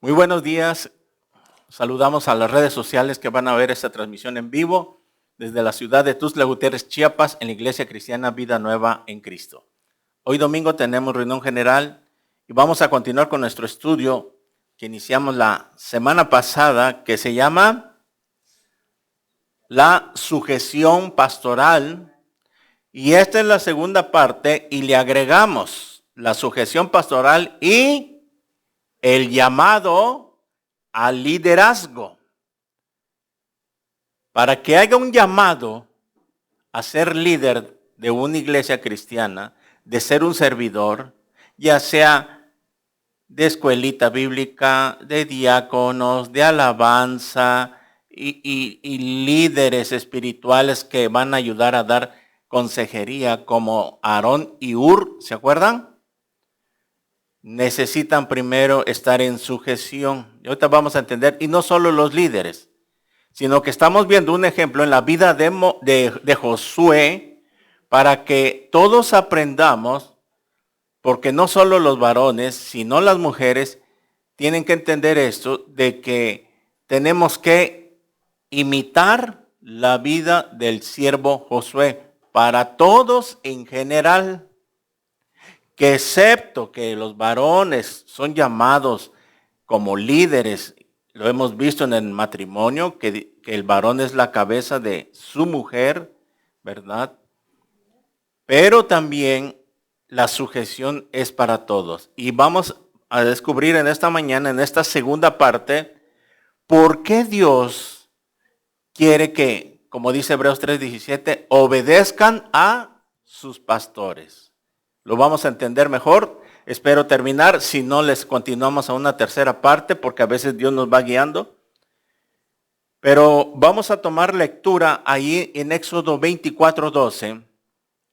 Muy buenos días. Saludamos a las redes sociales que van a ver esta transmisión en vivo desde la ciudad de Tuxtla Gutiérrez, Chiapas, en la Iglesia Cristiana Vida Nueva en Cristo. Hoy domingo tenemos reunión general y vamos a continuar con nuestro estudio que iniciamos la semana pasada, que se llama La sujeción pastoral. Y esta es la segunda parte y le agregamos la sujeción pastoral y el llamado al liderazgo. Para que haya un llamado a ser líder de una iglesia cristiana, de ser un servidor, ya sea de escuelita bíblica, de diáconos, de alabanza y líderes espirituales que van a ayudar a dar consejería como Aarón y Hur, ¿se acuerdan? Necesitan primero estar en sujeción. Y ahorita vamos a entender, y no solo los líderes, sino que estamos viendo un ejemplo en la vida de Josué para que todos aprendamos, porque no solo los varones, sino las mujeres tienen que entender esto, de que tenemos que imitar la vida del siervo Josué para todos en general. Que excepto que los varones son llamados como líderes, lo hemos visto en el matrimonio, que el varón es la cabeza de su mujer, ¿verdad? Pero también la sujeción es para todos. Y vamos a descubrir en esta mañana, en esta segunda parte, por qué Dios quiere que, como dice Hebreos 3:17, obedezcan a sus pastores. Lo vamos a entender mejor. Espero terminar. Si no, les continuamos a una tercera parte porque a veces Dios nos va guiando. Pero vamos a tomar lectura ahí en Éxodo 24:12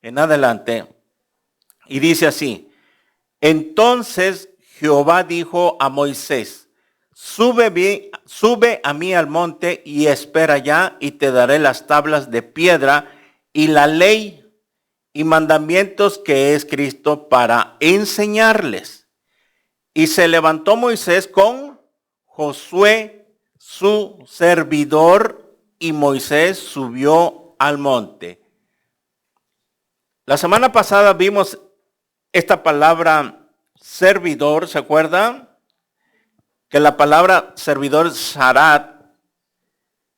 en adelante. Y dice así: Entonces Jehová dijo a Moisés: Sube a mí al monte y espera allá, y te daré las tablas de piedra y la ley y mandamientos que he escrito para enseñarles. Y se levantó Moisés con Josué, su servidor, y Moisés subió al monte. La semana pasada vimos esta palabra servidor, ¿se acuerdan? Que la palabra servidor sharat,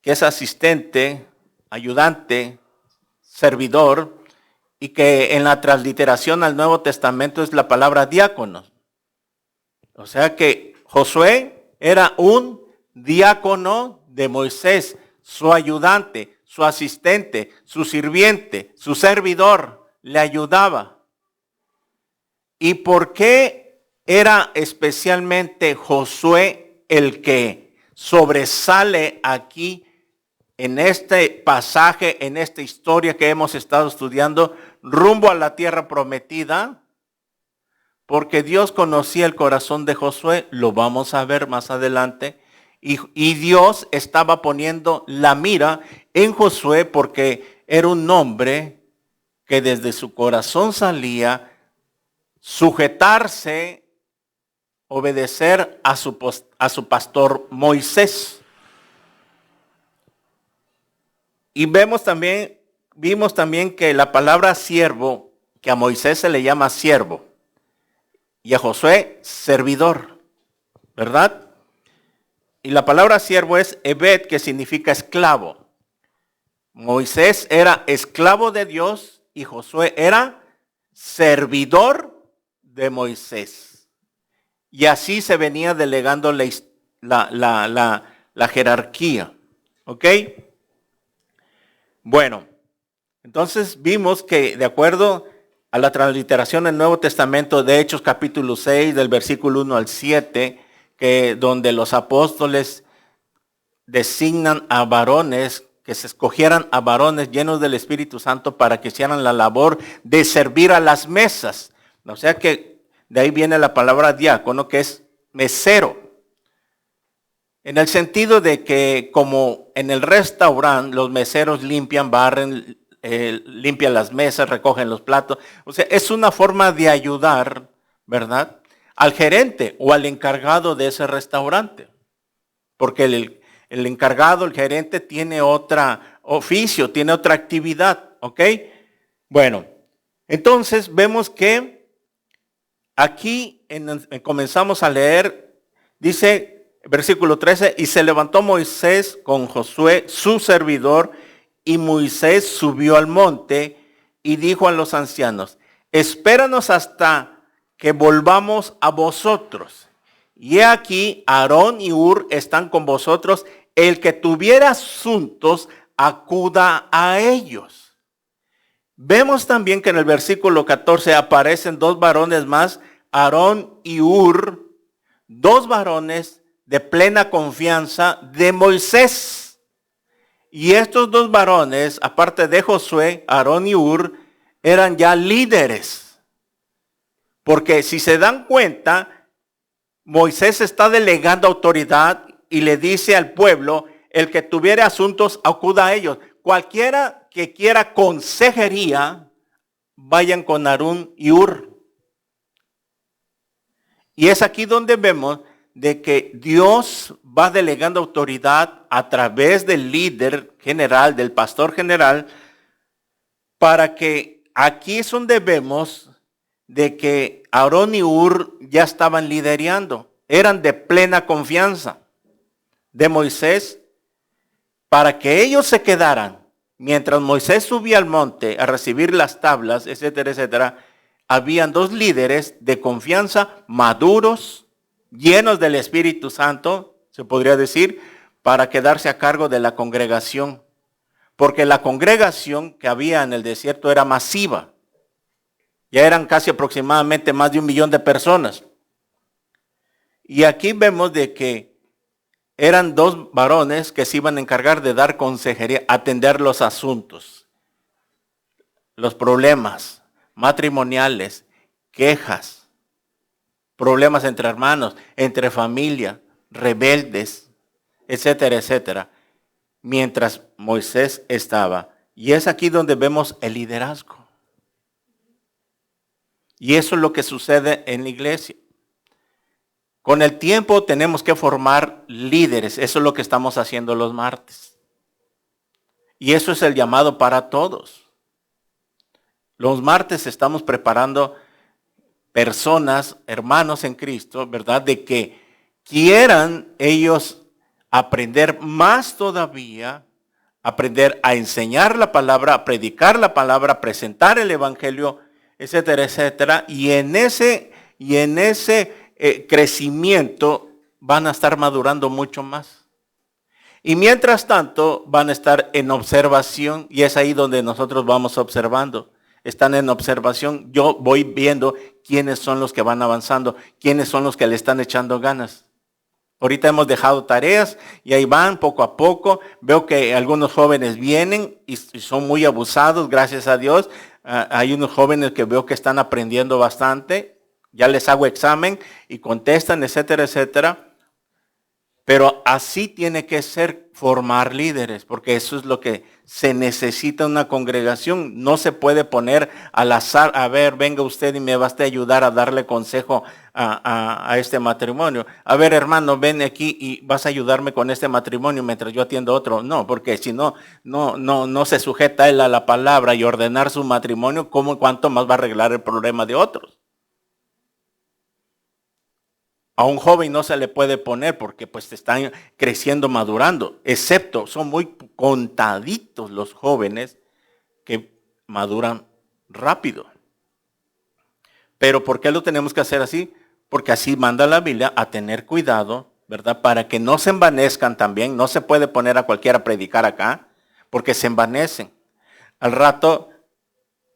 que es asistente, ayudante, servidor, y que en la transliteración al Nuevo Testamento es la palabra diácono. O sea que Josué era un diácono de Moisés, su ayudante, su asistente, su sirviente, su servidor, le ayudaba. ¿Y por qué era especialmente Josué el que sobresale aquí en este pasaje, en esta historia que hemos estado estudiando, rumbo a la tierra prometida? Porque Dios conocía el corazón de Josué, lo vamos a ver más adelante, y Dios estaba poniendo la mira en Josué porque era un hombre que desde su corazón salía sujetarse, obedecer a su pastor Moisés. Y vimos también que la palabra siervo, que a Moisés se le llama siervo, y a Josué servidor, ¿verdad? Y la palabra siervo es ebed, que significa esclavo. Moisés era esclavo de Dios y Josué era servidor de Moisés. Y así se venía delegando la jerarquía, ¿ok? Bueno, entonces vimos que de acuerdo a la transliteración del Nuevo Testamento de Hechos capítulo 6, del versículo 1 al 7, que donde los apóstoles designan a varones, que se escogieran a varones llenos del Espíritu Santo para que hicieran la labor de servir a las mesas. O sea que de ahí viene la palabra diácono, que es mesero. En el sentido de que como en el restaurante los meseros limpian, barren, limpian las mesas, recogen los platos. O sea, es una forma de ayudar, ¿verdad? al gerente o al encargado de ese restaurante. Porque el encargado, el gerente tiene otro oficio, tiene otra actividad, ¿ok? Bueno, entonces vemos que aquí comenzamos a leer, dice versículo 13, y se levantó Moisés con Josué, su servidor, y Moisés subió al monte y dijo a los ancianos, espéranos hasta que volvamos a vosotros. Y he aquí, Aarón y Hur están con vosotros, el que tuviera asuntos, acuda a ellos. Vemos también que en el versículo 14 aparecen dos varones más, Aarón y Hur, dos varones de plena confianza de Moisés. Y estos dos varones, aparte de Josué, Aarón y Hur, eran ya líderes. Porque si se dan cuenta, Moisés está delegando autoridad y le dice al pueblo, el que tuviera asuntos, acuda a ellos. Cualquiera que quiera consejería, vayan con Aarón y Hur. Y es aquí donde vemos de que Dios va delegando autoridad a través del líder general, del pastor general, para que aquí es donde vemos de que Aarón y Hur ya estaban liderando, eran de plena confianza de Moisés, para que ellos se quedaran. Mientras Moisés subía al monte a recibir las tablas, etcétera, etcétera, habían dos líderes de confianza, maduros, llenos del Espíritu Santo, se podría decir, para quedarse a cargo de la congregación. Porque la congregación que había en el desierto era masiva. Ya eran casi aproximadamente más de 1 millón de personas. Y aquí vemos de que eran dos varones que se iban a encargar de dar consejería, atender los asuntos, los problemas matrimoniales, quejas, problemas entre hermanos, entre familia, rebeldes, etcétera, etcétera. Mientras Moisés estaba. Y es aquí donde vemos el liderazgo. Y eso es lo que sucede en la iglesia. Con el tiempo tenemos que formar líderes. Eso es lo que estamos haciendo los martes. Y eso es el llamado para todos. Los martes estamos preparando personas, hermanos en Cristo, ¿verdad? De que quieran ellos aprender más todavía, aprender a enseñar la palabra, a predicar la palabra, a presentar el evangelio, etcétera, etcétera. Y en ese crecimiento van a estar madurando mucho más. Y mientras tanto van a estar en observación, y es ahí donde nosotros vamos observando. Están en observación, yo voy viendo quiénes son los que van avanzando, quiénes son los que le están echando ganas. Ahorita hemos dejado tareas y ahí van poco a poco. Veo que algunos jóvenes vienen y son muy abusados, gracias a Dios. Hay unos jóvenes que veo que están aprendiendo bastante. Ya les hago examen y contestan, etcétera, etcétera. Pero así tiene que ser formar líderes, porque eso es lo que se necesita en una congregación. No se puede poner al azar, a ver, venga usted y me va a ayudar a darle consejo a este matrimonio. A ver, hermano, ven aquí y vas a ayudarme con este matrimonio mientras yo atiendo otro. No, porque si no se sujeta él a la palabra y ordenar su matrimonio, ¿cuánto más va a arreglar el problema de otros? A un joven no se le puede poner porque pues están creciendo, madurando, excepto son muy contaditos los jóvenes que maduran rápido. Pero ¿por qué lo tenemos que hacer así? Porque así manda la Biblia a tener cuidado, ¿verdad? Para que no se envanezcan también. No se puede poner a cualquiera a predicar acá porque se envanecen. Al rato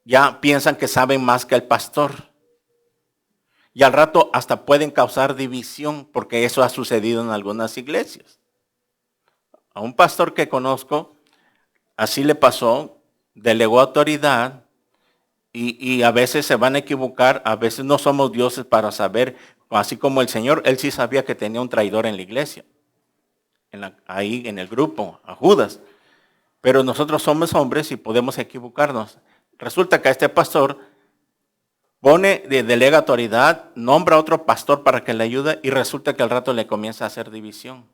ya piensan que saben más que el pastor. Y al rato hasta pueden causar división, porque eso ha sucedido en algunas iglesias. A un pastor que conozco, así le pasó, delegó autoridad y a veces se van a equivocar, a veces no somos dioses para saber, así como el Señor, él sí sabía que tenía un traidor en la iglesia, ahí en el grupo, a Judas. Pero nosotros somos hombres y podemos equivocarnos. Resulta que a este pastor delega autoridad, nombra a otro pastor para que le ayude y resulta que al rato le comienza a hacer división.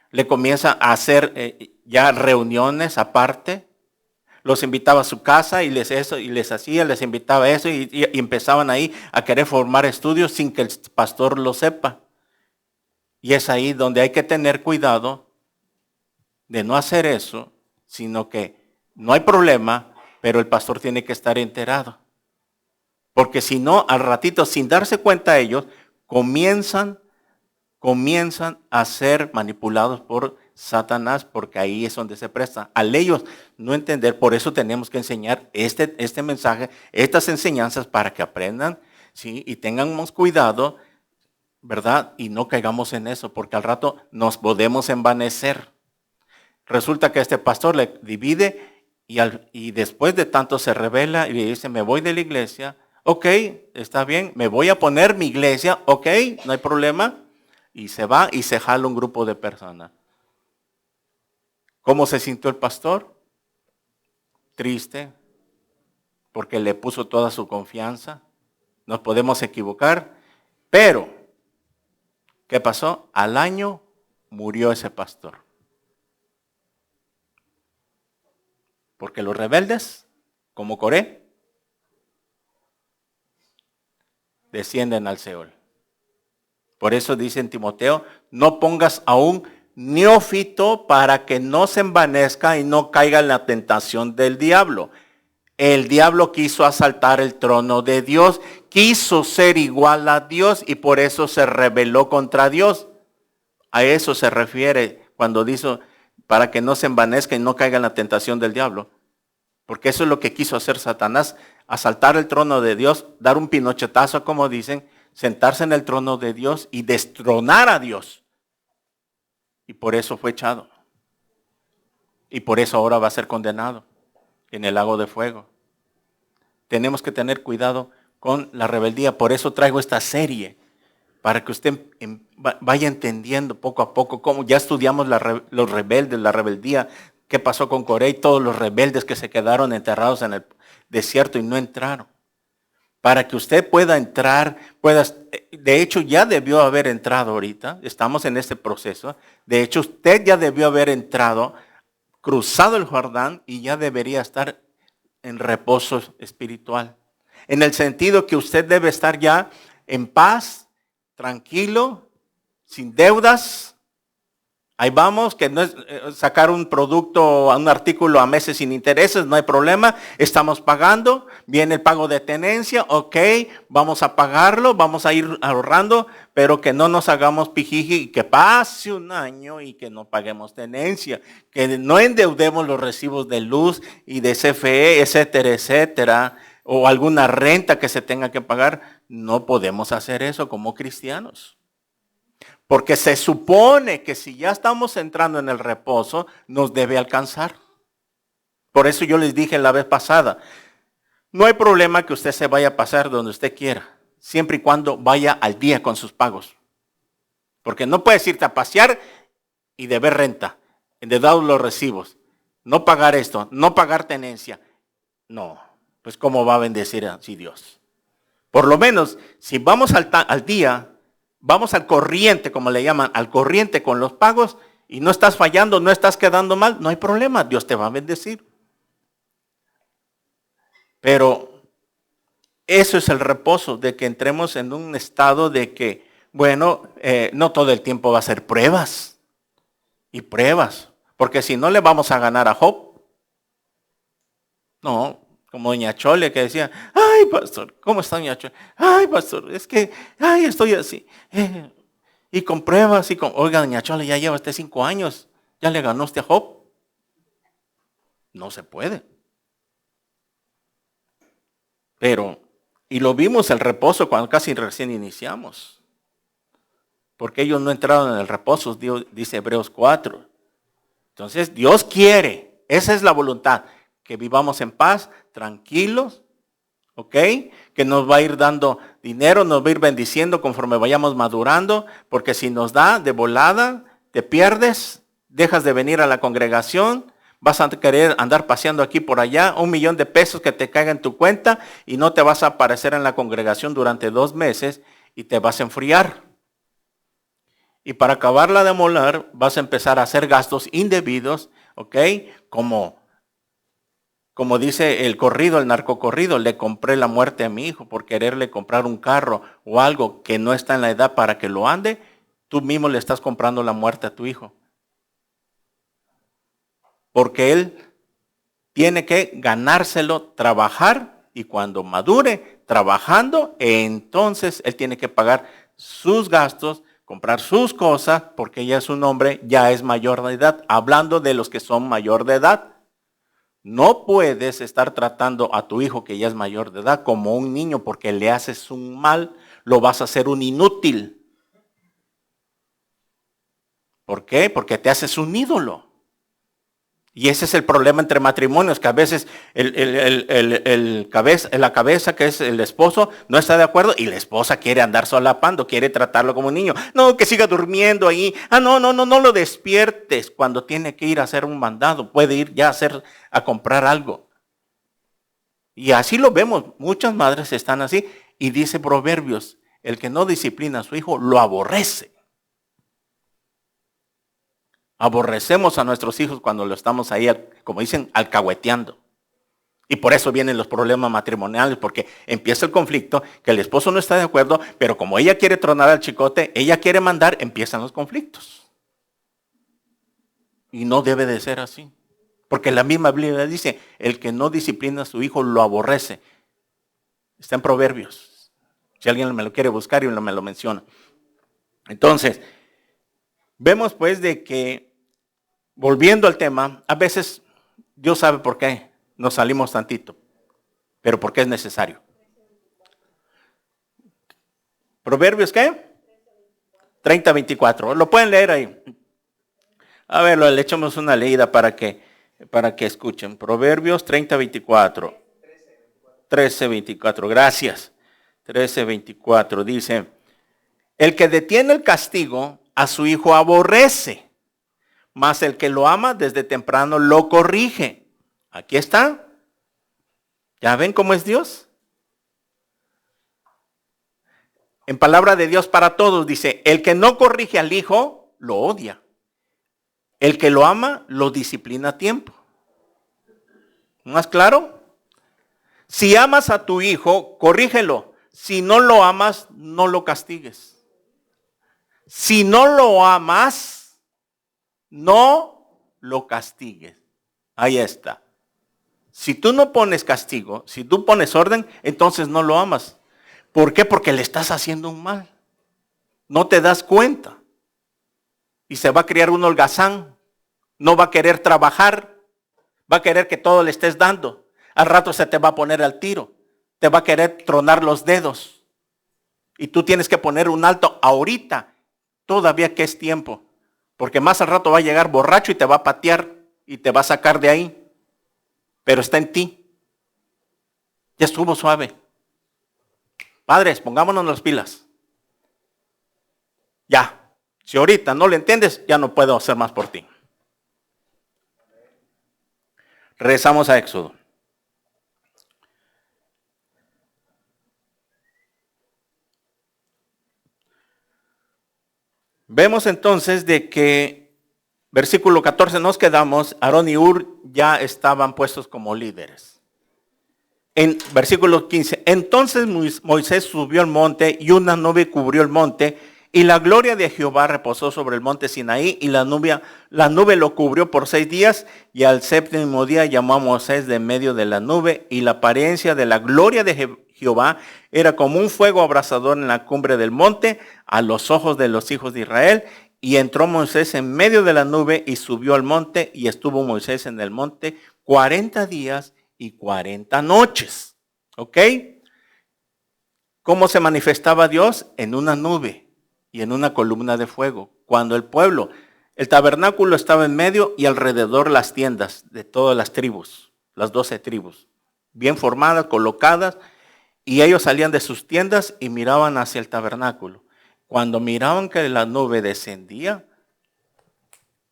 Le comienza a hacer ya reuniones aparte. Los invitaba a su casa y les invitaba eso y empezaban ahí a querer formar estudios sin que el pastor lo sepa. Y es ahí donde hay que tener cuidado de no hacer eso, sino que no hay problema, pero el pastor tiene que estar enterado. Porque si no, al ratito, sin darse cuenta ellos, comienzan a ser manipulados por Satanás, porque ahí es donde se presta. Al ellos no entender, por eso tenemos que enseñar este mensaje, estas enseñanzas para que aprendan, ¿sí? Y tengamos cuidado, ¿verdad? Y no caigamos en eso, porque al rato nos podemos envanecer. Resulta que este pastor le divide y después de tanto se revela y le dice, me voy de la iglesia. Ok, está bien, me voy a poner mi iglesia, ok, no hay problema. Y se va y se jala un grupo de personas. ¿Cómo se sintió el pastor? Triste, porque le puso toda su confianza. Nos podemos equivocar, pero ¿qué pasó? Al año murió ese pastor. Porque los rebeldes, como Coré, descienden al Seol. Por eso dice en Timoteo, no pongas a un neófito para que no se envanezca y no caiga en la tentación del diablo. El diablo quiso asaltar el trono de Dios, quiso ser igual a Dios y por eso se rebeló contra Dios. A eso se refiere cuando dice para que no se envanezca y no caiga en la tentación del diablo. Porque eso es lo que quiso hacer Satanás, asaltar el trono de Dios, dar un pinochetazo, como dicen, sentarse en el trono de Dios y destronar a Dios. Y por eso fue echado. Y por eso ahora va a ser condenado en el lago de fuego. Tenemos que tener cuidado con la rebeldía. Por eso traigo esta serie, para que usted vaya entendiendo poco a poco cómo ya estudiamos los rebeldes, la rebeldía, qué pasó con Coré y todos los rebeldes que se quedaron enterrados en el desierto y no entraron. Para que usted pueda entrar, de hecho ya debió haber entrado ahorita, estamos en este proceso, de hecho usted ya debió haber entrado, cruzado el Jordán y ya debería estar en reposo espiritual. En el sentido que usted debe estar ya en paz, tranquilo, sin deudas. Ahí vamos, que no es sacar un producto, un artículo a meses sin intereses, no hay problema, estamos pagando, viene el pago de tenencia, ok, vamos a pagarlo, vamos a ir ahorrando, pero que no nos hagamos pijiji y que pase un año y que no paguemos tenencia, que no endeudemos los recibos de luz y de CFE, etcétera, etcétera, o alguna renta que se tenga que pagar. No podemos hacer eso como cristianos. Porque se supone que si ya estamos entrando en el reposo, nos debe alcanzar. Por eso yo les dije la vez pasada, no hay problema que usted se vaya a pasar donde usted quiera, siempre y cuando vaya al día con sus pagos. Porque no puedes irte a pasear y deber renta, endeudar los recibos, no pagar esto, no pagar tenencia. No, pues ¿cómo va a bendecir así Dios? Por lo menos, si vamos al día, vamos al corriente, como le llaman, al corriente con los pagos y no estás fallando, no estás quedando mal, no hay problema, Dios te va a bendecir. Pero eso es el reposo, de que entremos en un estado de que, bueno, no todo el tiempo va a ser pruebas y pruebas, porque si no le vamos a ganar a Job. No, como doña Chole que decía, ay pastor, ¿cómo está doña Chole? Ay pastor, es que, ay estoy así. Y con pruebas, oiga doña Chole, ya lleva usted 5 años, ya le ganó usted a Job. No se puede. Pero, y lo vimos el reposo cuando casi recién iniciamos. Porque ellos no entraron en el reposo, dice Hebreos 4. Entonces Dios quiere, esa es la voluntad, que vivamos en paz, tranquilos, ¿ok? Que nos va a ir dando dinero, nos va a ir bendiciendo conforme vayamos madurando, porque si nos da de volada, te pierdes, dejas de venir a la congregación, Vas a querer andar paseando aquí por allá, $1,000,000 que te caiga en tu cuenta y no te vas a aparecer en la congregación durante 2 meses y te vas a enfriar. Y para acabarla de molar, vas a empezar a hacer gastos indebidos, ¿ok? Como dice el corrido, el narcocorrido, le compré la muerte a mi hijo por quererle comprar un carro o algo que no está en la edad para que lo ande, tú mismo le estás comprando la muerte a tu hijo. Porque él tiene que ganárselo, trabajar, y cuando madure trabajando, entonces él tiene que pagar sus gastos, comprar sus cosas, porque ya es un hombre, ya es mayor de edad. Hablando de los que son mayor de edad. No puedes estar tratando a tu hijo que ya es mayor de edad como un niño porque le haces un mal, lo vas a hacer un inútil. ¿Por qué? Porque te haces un ídolo. Y ese es el problema entre matrimonios, que a veces la cabeza, que es el esposo, no está de acuerdo y la esposa quiere andar solapando, quiere tratarlo como un niño. No, que siga durmiendo ahí. No lo despiertes cuando tiene que ir a hacer un mandado. Puede ir ya a comprar algo. Y así lo vemos. Muchas madres están así. Y dice Proverbios, el que no disciplina a su hijo lo aborrece. Aborrecemos a nuestros hijos cuando lo estamos ahí, como dicen, alcahueteando. Y por eso vienen los problemas matrimoniales, porque empieza el conflicto, que el esposo no está de acuerdo, pero como ella quiere tronar al chicote, ella quiere mandar, empiezan los conflictos. Y no debe de ser así. Porque la misma Biblia dice, el que no disciplina a su hijo lo aborrece. Está en Proverbios. Si alguien me lo quiere buscar y me lo menciona. Entonces, vemos pues de que, volviendo al tema, a veces Dios sabe por qué nos salimos tantito, pero porque es necesario. ¿Proverbios qué? 30:24. Lo pueden leer ahí. A ver, le echamos una leída para que escuchen. Proverbios 30:24. 13:24. Gracias. 13:24 dice, el que detiene el castigo a su hijo aborrece, mas el que lo ama desde temprano lo corrige. Aquí está. ¿Ya ven cómo es Dios? En palabra de Dios para todos dice, el que no corrige al hijo, lo odia. El que lo ama, lo disciplina a tiempo. ¿Más claro? Si amas a tu hijo, corrígelo. Si no lo amas, no lo castigues. Si no lo amas, no lo castigues. Ahí está. Si tú no pones castigo, si tú pones orden, entonces no lo amas. ¿Por qué? Porque le estás haciendo un mal. No te das cuenta. Y se va a criar un holgazán. No va a querer trabajar. Va a querer que todo le estés dando. Al rato se te va a poner al tiro. Te va a querer tronar los dedos. Y tú tienes que poner un alto ahorita. Todavía que es tiempo. Porque más al rato va a llegar borracho y te va a patear y te va a sacar de ahí. Pero está en ti. Ya estuvo suave. Padres, pongámonos las pilas. Ya. Si ahorita no le entiendes, ya no puedo hacer más por ti. Regresamos a Éxodo. Vemos entonces de que, versículo 14 nos quedamos, Aarón y Hur ya estaban puestos como líderes. En versículo 15, entonces Moisés subió al monte y una nube cubrió el monte y la gloria de Jehová reposó sobre el monte Sinaí y la nube lo cubrió por 6 días y al 7º día llamó a Moisés de medio de la nube y la apariencia de la gloria de Jehová era como un fuego abrasador en la cumbre del monte a los ojos de los hijos de Israel. Y entró Moisés en medio de la nube y subió al monte y estuvo Moisés en el monte 40 días y 40 noches. ¿Ok? ¿Cómo se manifestaba Dios? En una nube y en una columna de fuego. Cuando el tabernáculo estaba en medio y alrededor las tiendas de todas las tribus, las 12 tribus, bien formadas, colocadas. Y ellos salían de sus tiendas y miraban hacia el tabernáculo. Cuando miraban que la nube descendía,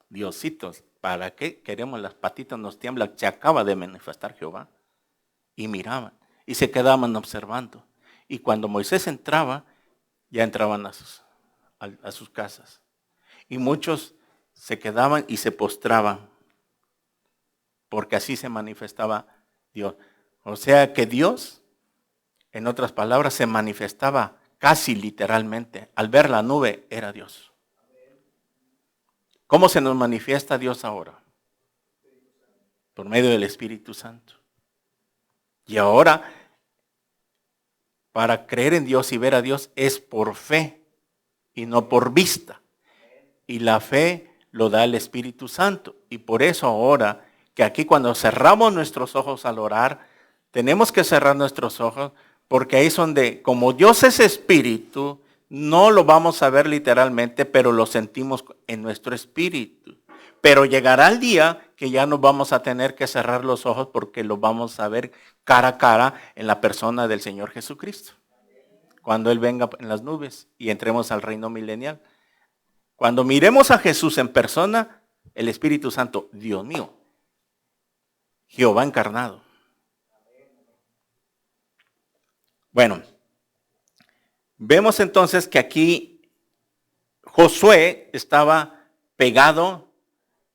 Diositos, ¿para qué queremos? Las patitas nos tiemblan, se acaba de manifestar Jehová. Y miraban, y se quedaban observando. Y cuando Moisés entraba, ya entraban a sus casas. Y muchos se quedaban y se postraban, porque así se manifestaba Dios. O sea que Dios, en otras palabras, se manifestaba casi literalmente. Al ver la nube, era Dios. ¿Cómo se nos manifiesta Dios ahora? Por medio del Espíritu Santo. Y ahora, para creer en Dios y ver a Dios es por fe y no por vista. Y la fe lo da el Espíritu Santo. Y por eso ahora, que aquí cuando cerramos nuestros ojos al orar, tenemos que cerrar nuestros ojos, porque ahí es donde, como Dios es espíritu, no lo vamos a ver literalmente, pero lo sentimos en nuestro espíritu. Pero llegará el día que ya no vamos a tener que cerrar los ojos, porque lo vamos a ver cara a cara en la persona del Señor Jesucristo. Cuando Él venga en las nubes y entremos al reino milenial. Cuando miremos a Jesús en persona, el Espíritu Santo, Dios mío, Jehová encarnado. Bueno, vemos entonces que aquí Josué estaba pegado,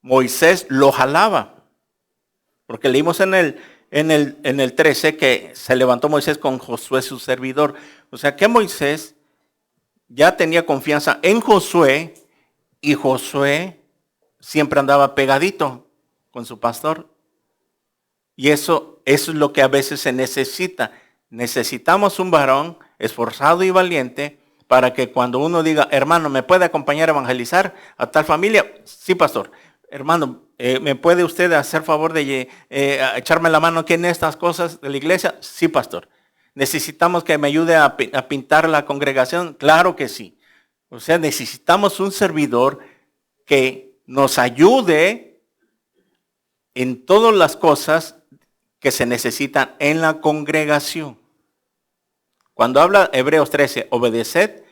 Moisés lo jalaba, porque leímos en el 13 que se levantó Moisés con Josué su servidor. O sea que Moisés ya tenía confianza en Josué y Josué siempre andaba pegadito con su pastor. Y eso es lo que a veces se necesita. Necesitamos un varón esforzado y valiente para que cuando uno diga, hermano, ¿me puede acompañar a evangelizar a tal familia? Sí, pastor. Hermano, ¿me puede usted hacer favor de echarme la mano aquí en estas cosas de la iglesia? Sí, pastor. ¿Necesitamos que me ayude a pintar la congregación? Claro que sí. O sea, necesitamos un servidor que nos ayude en todas las cosas que se necesitan en la congregación. Cuando habla Hebreos 13, obedeced,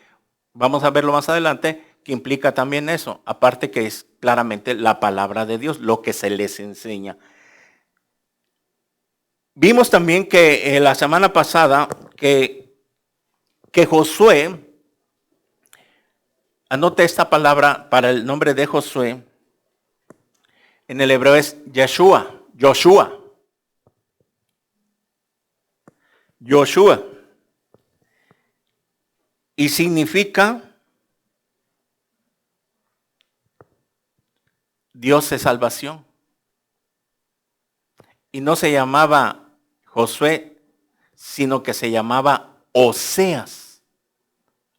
vamos a verlo más adelante, que implica también eso, aparte que es claramente la palabra de Dios, lo que se les enseña. Vimos también que la semana pasada que Josué, anote esta palabra para el nombre de Josué, en el hebreo es Joshua. Y significa Dios de salvación. Y no se llamaba Josué, sino que se llamaba Oseas.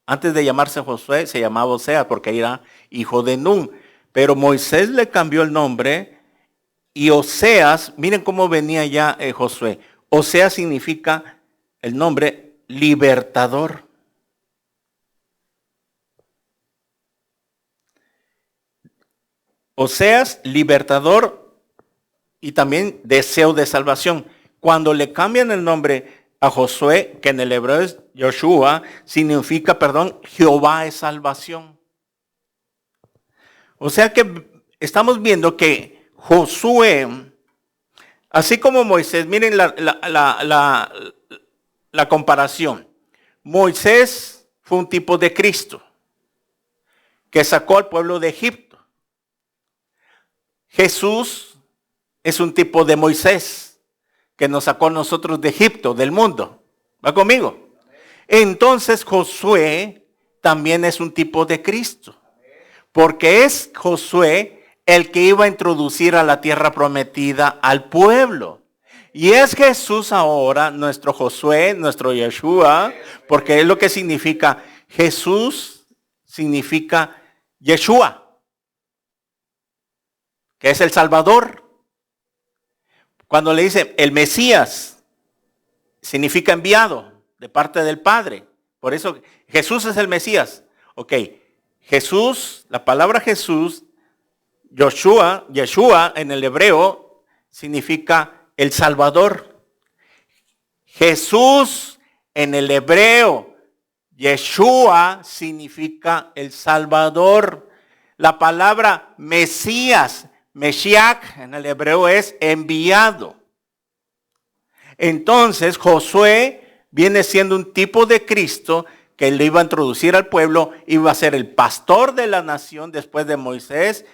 Antes de llamarse Josué, se llamaba Oseas porque era hijo de Nun. Pero Moisés le cambió el nombre y Oseas, miren cómo venía ya Josué. Oseas significa el nombre libertador. Oseas, libertador y también deseo de salvación. Cuando le cambian el nombre a Josué, que en el hebreo es Joshua, significa, Jehová es salvación. O sea que estamos viendo que Josué, así como Moisés, miren la comparación. Moisés fue un tipo de Cristo que sacó al pueblo de Egipto. Jesús es un tipo de Moisés que nos sacó a nosotros de Egipto, del mundo. ¿Va conmigo? Entonces Josué también es un tipo de Cristo. Porque es Josué el que iba a introducir a la tierra prometida al pueblo. Y es Jesús ahora, nuestro Josué, nuestro Yeshua, porque es lo que significa. Jesús significa Yeshua, que es el Salvador. Cuando le dice el Mesías, significa enviado de parte del Padre. Por eso Jesús es el Mesías. Ok, Jesús, la palabra Jesús, Yeshua en el hebreo, significa el Salvador. Jesús en el hebreo, Yeshua, significa el Salvador. La palabra Mesías, Meshiach en el hebreo es enviado. Entonces Josué viene siendo un tipo de Cristo que le iba a introducir al pueblo, iba a ser el pastor de la nación después de Moisés,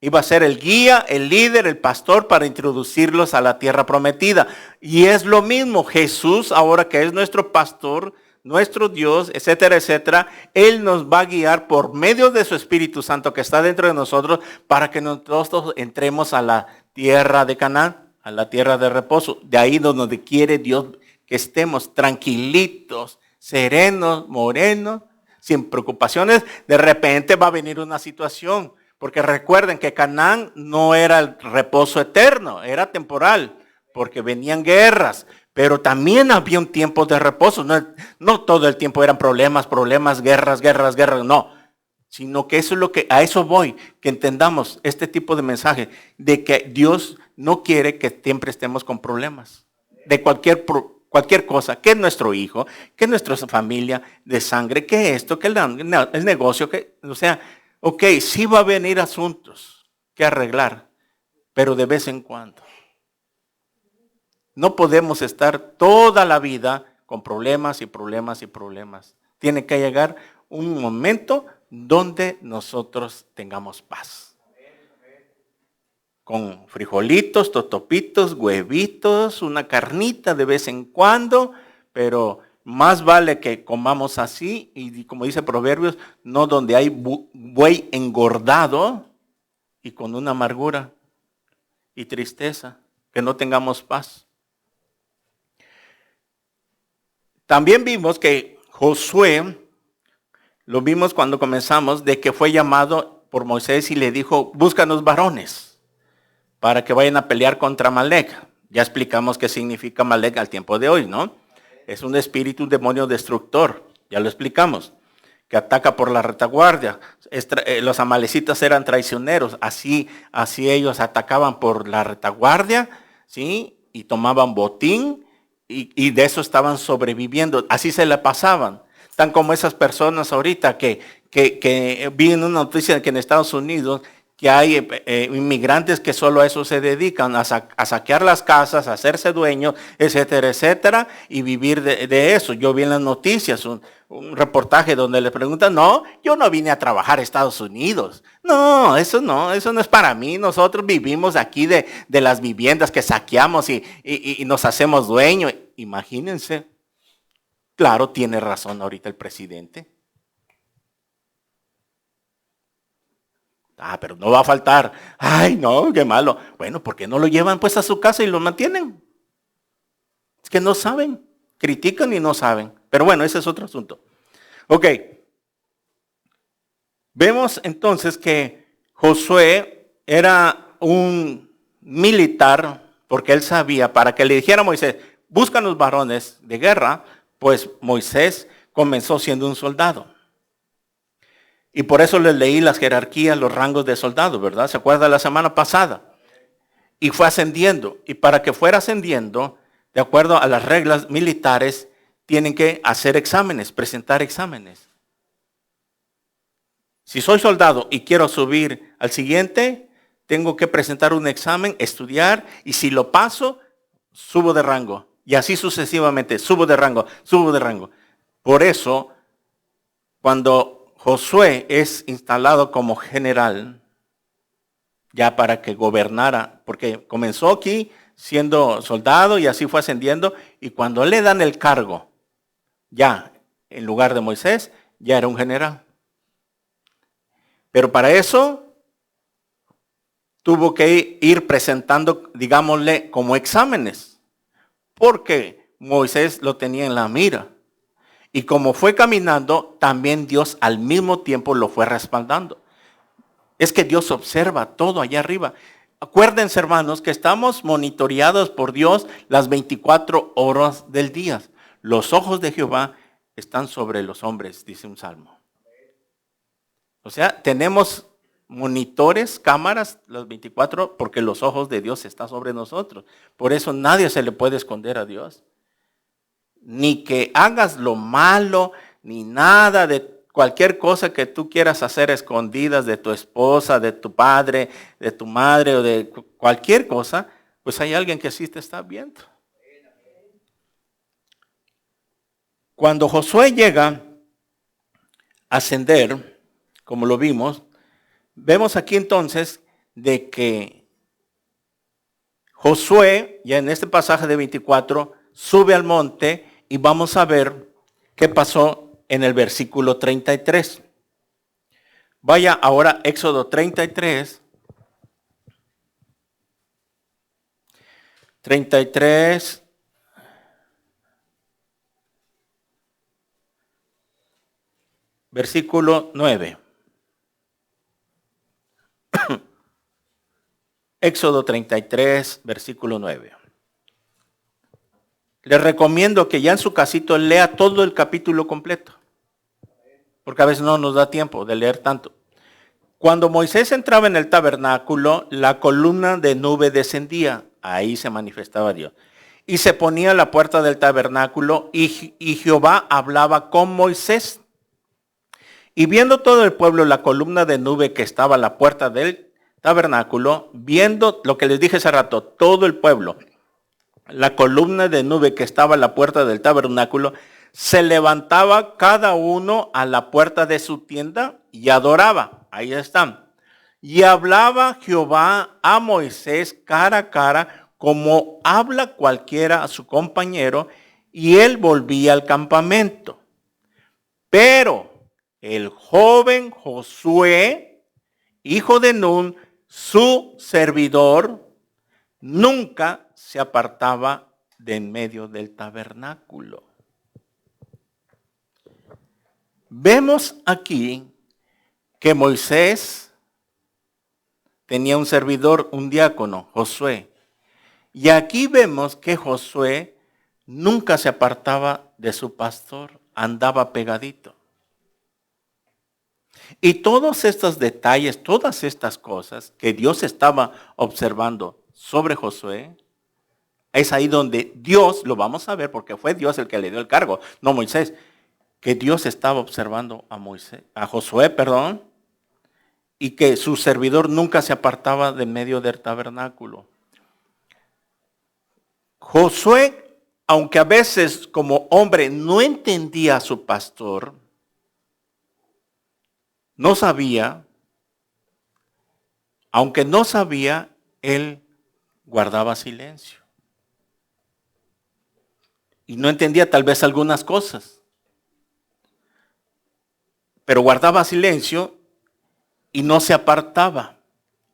iba a ser el guía, el líder, el pastor para introducirlos a la tierra prometida. Y es lo mismo, Jesús ahora que es nuestro pastor, nuestro Dios, etcétera, etcétera, Él nos va a guiar por medio de su Espíritu Santo que está dentro de nosotros para que nosotros entremos a la tierra de Canaán, a la tierra de reposo. De ahí donde quiere Dios que estemos tranquilitos, serenos, morenos, sin preocupaciones. De repente va a venir una situación, porque recuerden que Canaán no era el reposo eterno, era temporal, porque venían guerras. Pero también había un tiempo de reposo. No todo el tiempo eran problemas, guerras, no. Sino que eso es lo que, a eso voy, que entendamos este tipo de mensaje, de que Dios no quiere que siempre estemos con problemas. De cualquier cosa, que es nuestro hijo, que es nuestra familia de sangre, que esto, que el negocio, o sea, ok, sí va a venir asuntos que arreglar, pero de vez en cuando. No podemos estar toda la vida con problemas y problemas y problemas. Tiene que llegar un momento donde nosotros tengamos paz. Con frijolitos, totopitos, huevitos, una carnita de vez en cuando, pero más vale que comamos así, y como dice Proverbios, no donde hay buey engordado y con una amargura y tristeza, que no tengamos paz. También vimos que Josué, lo vimos cuando comenzamos, de que fue llamado por Moisés y le dijo, búscanos varones para que vayan a pelear contra Amalek. Ya explicamos qué significa Amalek al tiempo de hoy, ¿no? Es un espíritu, un demonio destructor, ya lo explicamos, que ataca por la retaguardia. Los amalecitas eran traicioneros, así ellos atacaban por la retaguardia, ¿sí? Y tomaban botín. Y de eso estaban sobreviviendo, así se la pasaban. Tan como esas personas ahorita que vi en una noticia de que en Estados Unidos que hay inmigrantes que solo a eso se dedican, a saquear las casas, a hacerse dueños, etcétera, etcétera, y vivir de eso. Yo vi en las noticias un reportaje donde le preguntan, no, yo no vine a trabajar a Estados Unidos. No, eso no es para mí. Nosotros vivimos aquí de las viviendas que saqueamos y nos hacemos dueños. Imagínense. Claro, tiene razón ahorita el presidente. Pero no va a faltar. Ay, no, qué malo. Bueno, ¿por qué no lo llevan pues a su casa y lo mantienen? Es que no saben. Critican y no saben. Pero bueno, ese es otro asunto. Ok. Vemos entonces que Josué era un militar porque él sabía, para que le dijera a Moisés, búscanos varones de guerra, pues Moisés comenzó siendo un soldado. Y por eso les leí las jerarquías, los rangos de soldado, ¿verdad? ¿Se acuerda la semana pasada? Y fue ascendiendo. Y para que fuera ascendiendo, de acuerdo a las reglas militares, tienen que hacer exámenes, presentar exámenes. Si soy soldado y quiero subir al siguiente, tengo que presentar un examen, estudiar, y si lo paso, subo de rango. Y así sucesivamente, subo de rango, subo de rango. Por eso, cuando Josué es instalado como general, ya para que gobernara, porque comenzó aquí siendo soldado y así fue ascendiendo, y cuando le dan el cargo, ya en lugar de Moisés, ya era un general. Pero para eso tuvo que ir presentando, digámosle, como exámenes, porque Moisés lo tenía en la mira. Y como fue caminando, también Dios al mismo tiempo lo fue respaldando. Es que Dios observa todo allá arriba. Acuérdense, hermanos, que estamos monitoreados por Dios las 24 horas del día. Los ojos de Jehová están sobre los hombres, dice un salmo. O sea, tenemos monitores, cámaras, las 24, porque los ojos de Dios están sobre nosotros. Por eso nadie se le puede esconder a Dios. Ni que hagas lo malo, ni nada de cualquier cosa que tú quieras hacer escondidas de tu esposa, de tu padre, de tu madre o de cualquier cosa, pues hay alguien que sí te está viendo. Cuando Josué llega a ascender, como lo vimos, vemos aquí entonces de que Josué, ya en este pasaje de 24, sube al monte y vamos a ver qué pasó en el versículo 33. Vaya ahora Éxodo 33. 33. Versículo 9. Éxodo 33, versículo 9. Les recomiendo que ya en su casito lea todo el capítulo completo, porque a veces no nos da tiempo de leer tanto. Cuando Moisés entraba en el tabernáculo, la columna de nube descendía, ahí se manifestaba Dios, y se ponía a la puerta del tabernáculo y Jehová hablaba con Moisés. Y viendo todo el pueblo la columna de nube que estaba a la puerta del tabernáculo, viendo lo que les dije hace rato, todo el pueblo, la columna de nube que estaba a la puerta del tabernáculo, se levantaba cada uno a la puerta de su tienda y adoraba. Ahí están. Y hablaba Jehová a Moisés cara a cara, como habla cualquiera a su compañero, y él volvía al campamento. Pero el joven Josué, hijo de Nun, su servidor, nunca se apartaba de en medio del tabernáculo. Vemos aquí que Moisés tenía un servidor, un diácono, Josué. Y aquí vemos que Josué nunca se apartaba de su pastor, andaba pegadito. Y todos estos detalles, todas estas cosas que Dios estaba observando sobre Josué, es ahí donde Dios, lo vamos a ver porque fue Dios el que le dio el cargo, no Moisés, que Dios estaba observando a Josué, y que su servidor nunca se apartaba de medio del tabernáculo. Josué, aunque a veces como hombre no entendía a su pastor, no sabía, aunque no sabía, él guardaba silencio. Y no entendía tal vez algunas cosas, pero guardaba silencio y no se apartaba.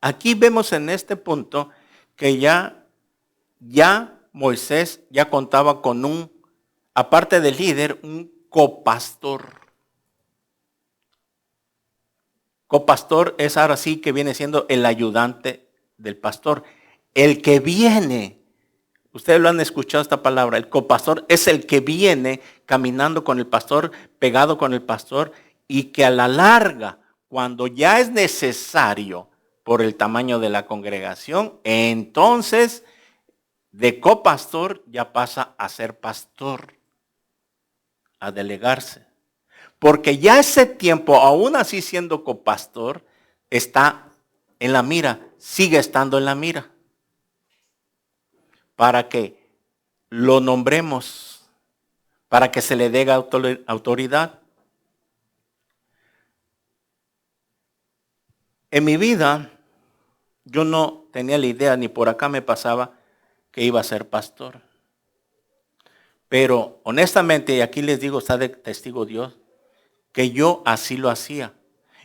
Aquí vemos en este punto que ya Moisés ya contaba con aparte del líder, un copastor. Copastor es ahora sí que viene siendo el ayudante del pastor. El que viene, ustedes lo han escuchado esta palabra, el copastor es el que viene caminando con el pastor, pegado con el pastor, y que a la larga, cuando ya es necesario por el tamaño de la congregación, entonces de copastor ya pasa a ser pastor, a delegarse. Porque ya ese tiempo, aún así siendo copastor, está en la mira, sigue estando en la mira. Para que lo nombremos, para que se le dé autoridad. En mi vida, yo no tenía la idea, ni por acá me pasaba, que iba a ser pastor. Pero honestamente, y aquí les digo, está de testigo Dios, que yo así lo hacía.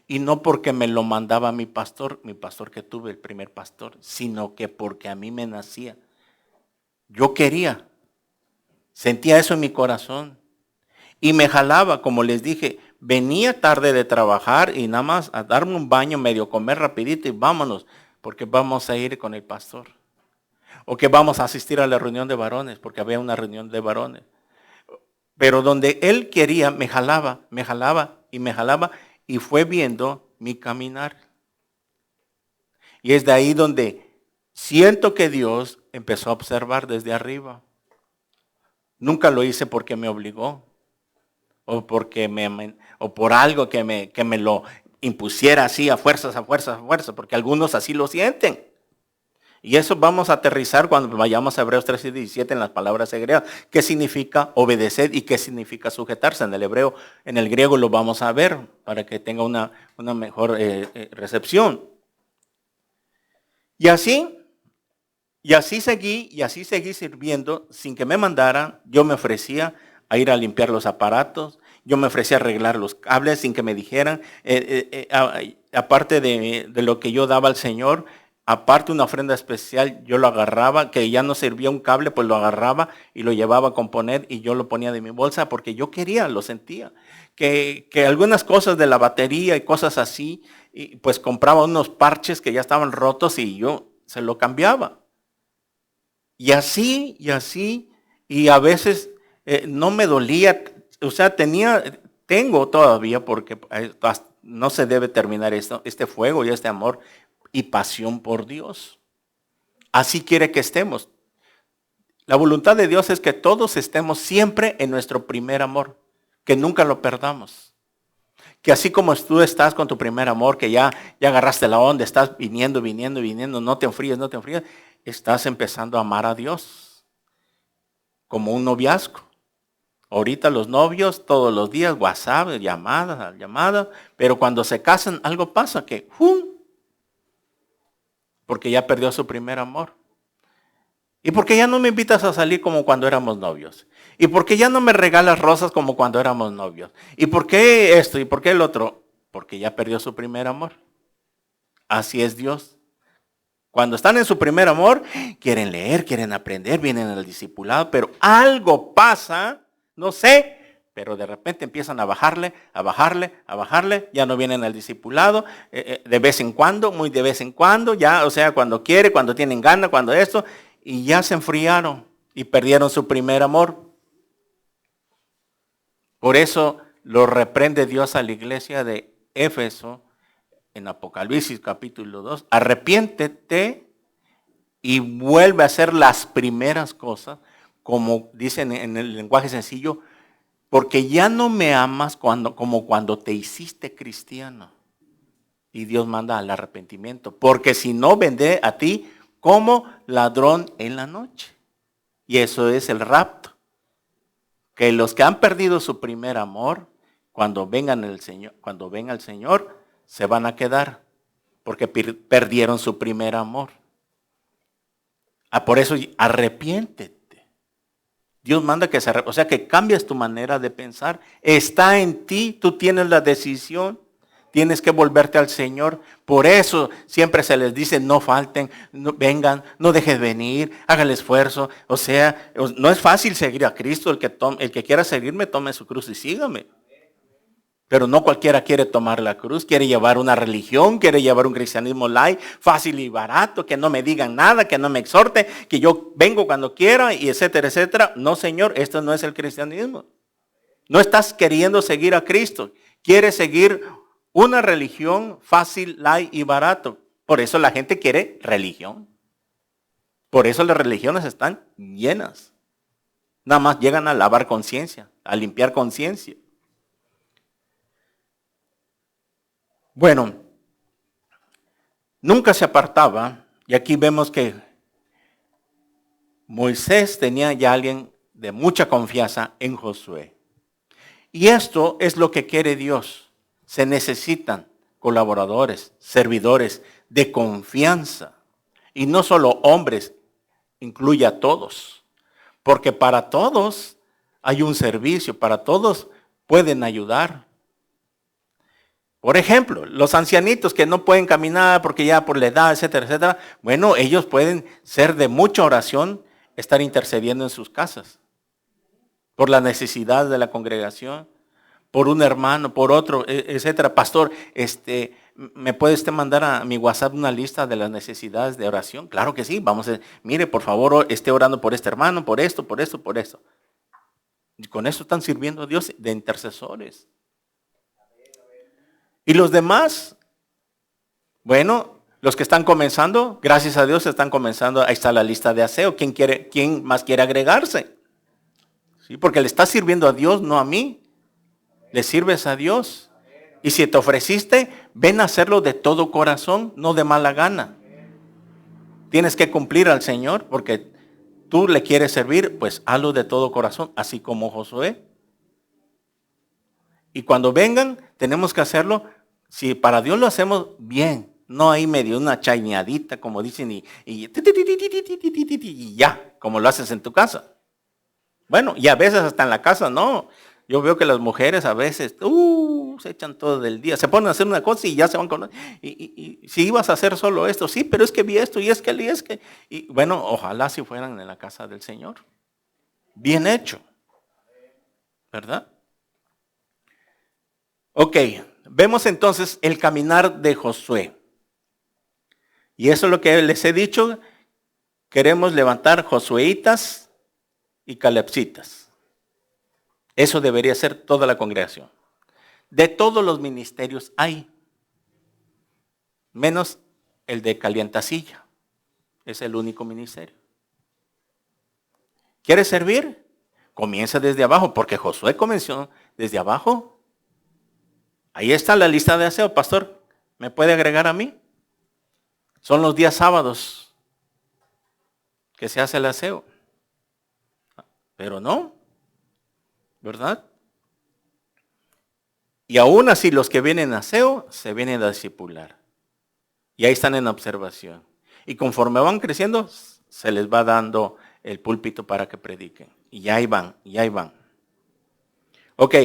Y no porque me lo mandaba mi pastor que tuve, el primer pastor, sino que porque a mí me nacía. Yo quería, sentía eso en mi corazón. Y me jalaba, como les dije, venía tarde de trabajar y nada más a darme un baño, medio comer rapidito y vámonos, porque vamos a ir con el pastor. O que vamos a asistir a la reunión de varones, porque había una reunión de varones. Pero donde él quería, me jalaba y fue viendo mi caminar. Y es de ahí donde siento que Dios empezó a observar desde arriba. Nunca lo hice porque me obligó o o por algo que me lo impusiera así a fuerzas, porque algunos así lo sienten. Y eso vamos a aterrizar cuando vayamos a Hebreos 13:17 en las palabras hebreas. ¿Qué significa obedecer y qué significa sujetarse? En el hebreo, en el griego lo vamos a ver para que tenga una mejor recepción. Y así seguí sirviendo sin que me mandaran. Yo me ofrecía a ir a limpiar los aparatos. Yo me ofrecía a arreglar los cables sin que me dijeran. Aparte de lo que yo daba al Señor, aparte una ofrenda especial, yo lo agarraba, que ya no servía un cable, pues lo agarraba y lo llevaba a componer y yo lo ponía de mi bolsa porque yo quería, lo sentía. Que algunas cosas de la batería y cosas así, y pues compraba unos parches que ya estaban rotos y yo se lo cambiaba. Y así, y a veces no me dolía, o sea, tengo todavía, porque no se debe terminar este fuego y este amor y pasión por Dios. Así quiere que estemos. La voluntad de Dios es que todos estemos siempre en nuestro primer amor, que nunca lo perdamos. Que así como tú estás con tu primer amor, que ya agarraste la onda, estás viniendo, no te enfríes, estás empezando a amar a Dios como un noviazgo. Ahorita los novios todos los días, WhatsApp, llamadas, pero cuando se casan algo pasa que ¡fum! Porque ya perdió su primer amor. ¿Y por qué ya no me invitas a salir como cuando éramos novios? ¿Y por qué ya no me regalas rosas como cuando éramos novios? ¿Y por qué esto? ¿Y por qué el otro? Porque ya perdió su primer amor. Así es Dios. Cuando están en su primer amor, quieren leer, quieren aprender, vienen al discipulado, pero algo pasa, no sé, pero de repente empiezan a bajarle, ya no vienen al discipulado, de vez en cuando, muy de vez en cuando, ya, o sea, cuando quiere, cuando tienen ganas, cuando esto, y ya se enfriaron y perdieron su primer amor. Por eso lo reprende Dios a la iglesia de Éfeso en Apocalipsis capítulo 2. Arrepiéntete y vuelve a hacer las primeras cosas, como dicen en el lenguaje sencillo, porque ya no me amas como cuando te hiciste cristiano. Y Dios manda al arrepentimiento, porque si no, vendré a ti como ladrón en la noche. Y eso es el rapto. Que los que han perdido su primer amor, cuando venga el Señor, se van a quedar, porque perdieron su primer amor. Por eso arrepiéntete. Dios manda que o sea, que cambies tu manera de pensar. Está en ti, tú tienes la decisión. Tienes que volverte al Señor. Por eso siempre se les dice, no falten, no, vengan, no dejes venir, haga el esfuerzo. O sea, no es fácil seguir a Cristo. El que quiera seguirme, tome su cruz y sígame. Pero no cualquiera quiere tomar la cruz, quiere llevar una religión, quiere llevar un cristianismo light, fácil y barato, que no me digan nada, que no me exhorte, que yo vengo cuando quiera, y etcétera, etcétera. No, Señor, esto no es el cristianismo. No estás queriendo seguir a Cristo. Quieres seguir una religión fácil, light y barato. Por eso la gente quiere religión. Por eso las religiones están llenas. Nada más llegan a lavar conciencia, a limpiar conciencia. Bueno, nunca se apartaba, y aquí vemos que Moisés tenía ya alguien de mucha confianza en Josué. Y esto es lo que quiere Dios. Se necesitan colaboradores, servidores de confianza. Y no solo hombres, incluye a todos. Porque para todos hay un servicio, para todos pueden ayudar. Por ejemplo, los ancianitos que no pueden caminar porque ya por la edad, etcétera, etcétera. Bueno, ellos pueden ser de mucha oración, estar intercediendo en sus casas. Por la necesidad de la congregación, por un hermano, por otro, etcétera. Pastor, ¿me puede usted mandar a mi WhatsApp una lista de las necesidades de oración? Claro que sí, mire, por favor, esté orando por este hermano, por esto, por esto, por esto. Y con eso están sirviendo a Dios de intercesores. ¿Y los demás? Bueno, los que están comenzando, gracias a Dios están comenzando, ahí está la lista de aseo. ¿Quién más quiere agregarse? ¿Sí? Porque le está sirviendo a Dios, no a mí. Le sirves a Dios. Y si te ofreciste, ven a hacerlo de todo corazón, no de mala gana. Tienes que cumplir al Señor porque tú le quieres servir, pues hazlo de todo corazón, así como Josué. Y cuando vengan, tenemos que hacerlo. Si para Dios lo hacemos bien, no hay medio una chañadita, como dicen, y ya, como lo haces en tu casa. Bueno, y a veces hasta en la casa, no. Yo veo que las mujeres a veces, se echan todo el día, se ponen a hacer una cosa y ya se van con... Y si ibas a hacer solo esto, sí, pero es que vi esto y es que... Y bueno, ojalá si fueran en la casa del Señor. Bien hecho, ¿verdad? Ok, vemos entonces el caminar de Josué. Y eso es lo que les he dicho. Queremos levantar josueitas y calebcitas. Eso debería ser toda la congregación. De todos los ministerios hay, menos el de calientacilla. Es el único ministerio. ¿Quieres servir? Comienza desde abajo, porque Josué comenzó desde abajo. Ahí está la lista de aseo, pastor. ¿Me puede agregar a mí? Son los días sábados que se hace el aseo. Pero no, ¿verdad? Y aún así los que vienen a aseo se vienen a discipular. Y ahí están en observación. Y conforme van creciendo, se les va dando el púlpito para que prediquen. Y ahí van, y ahí van. Ok.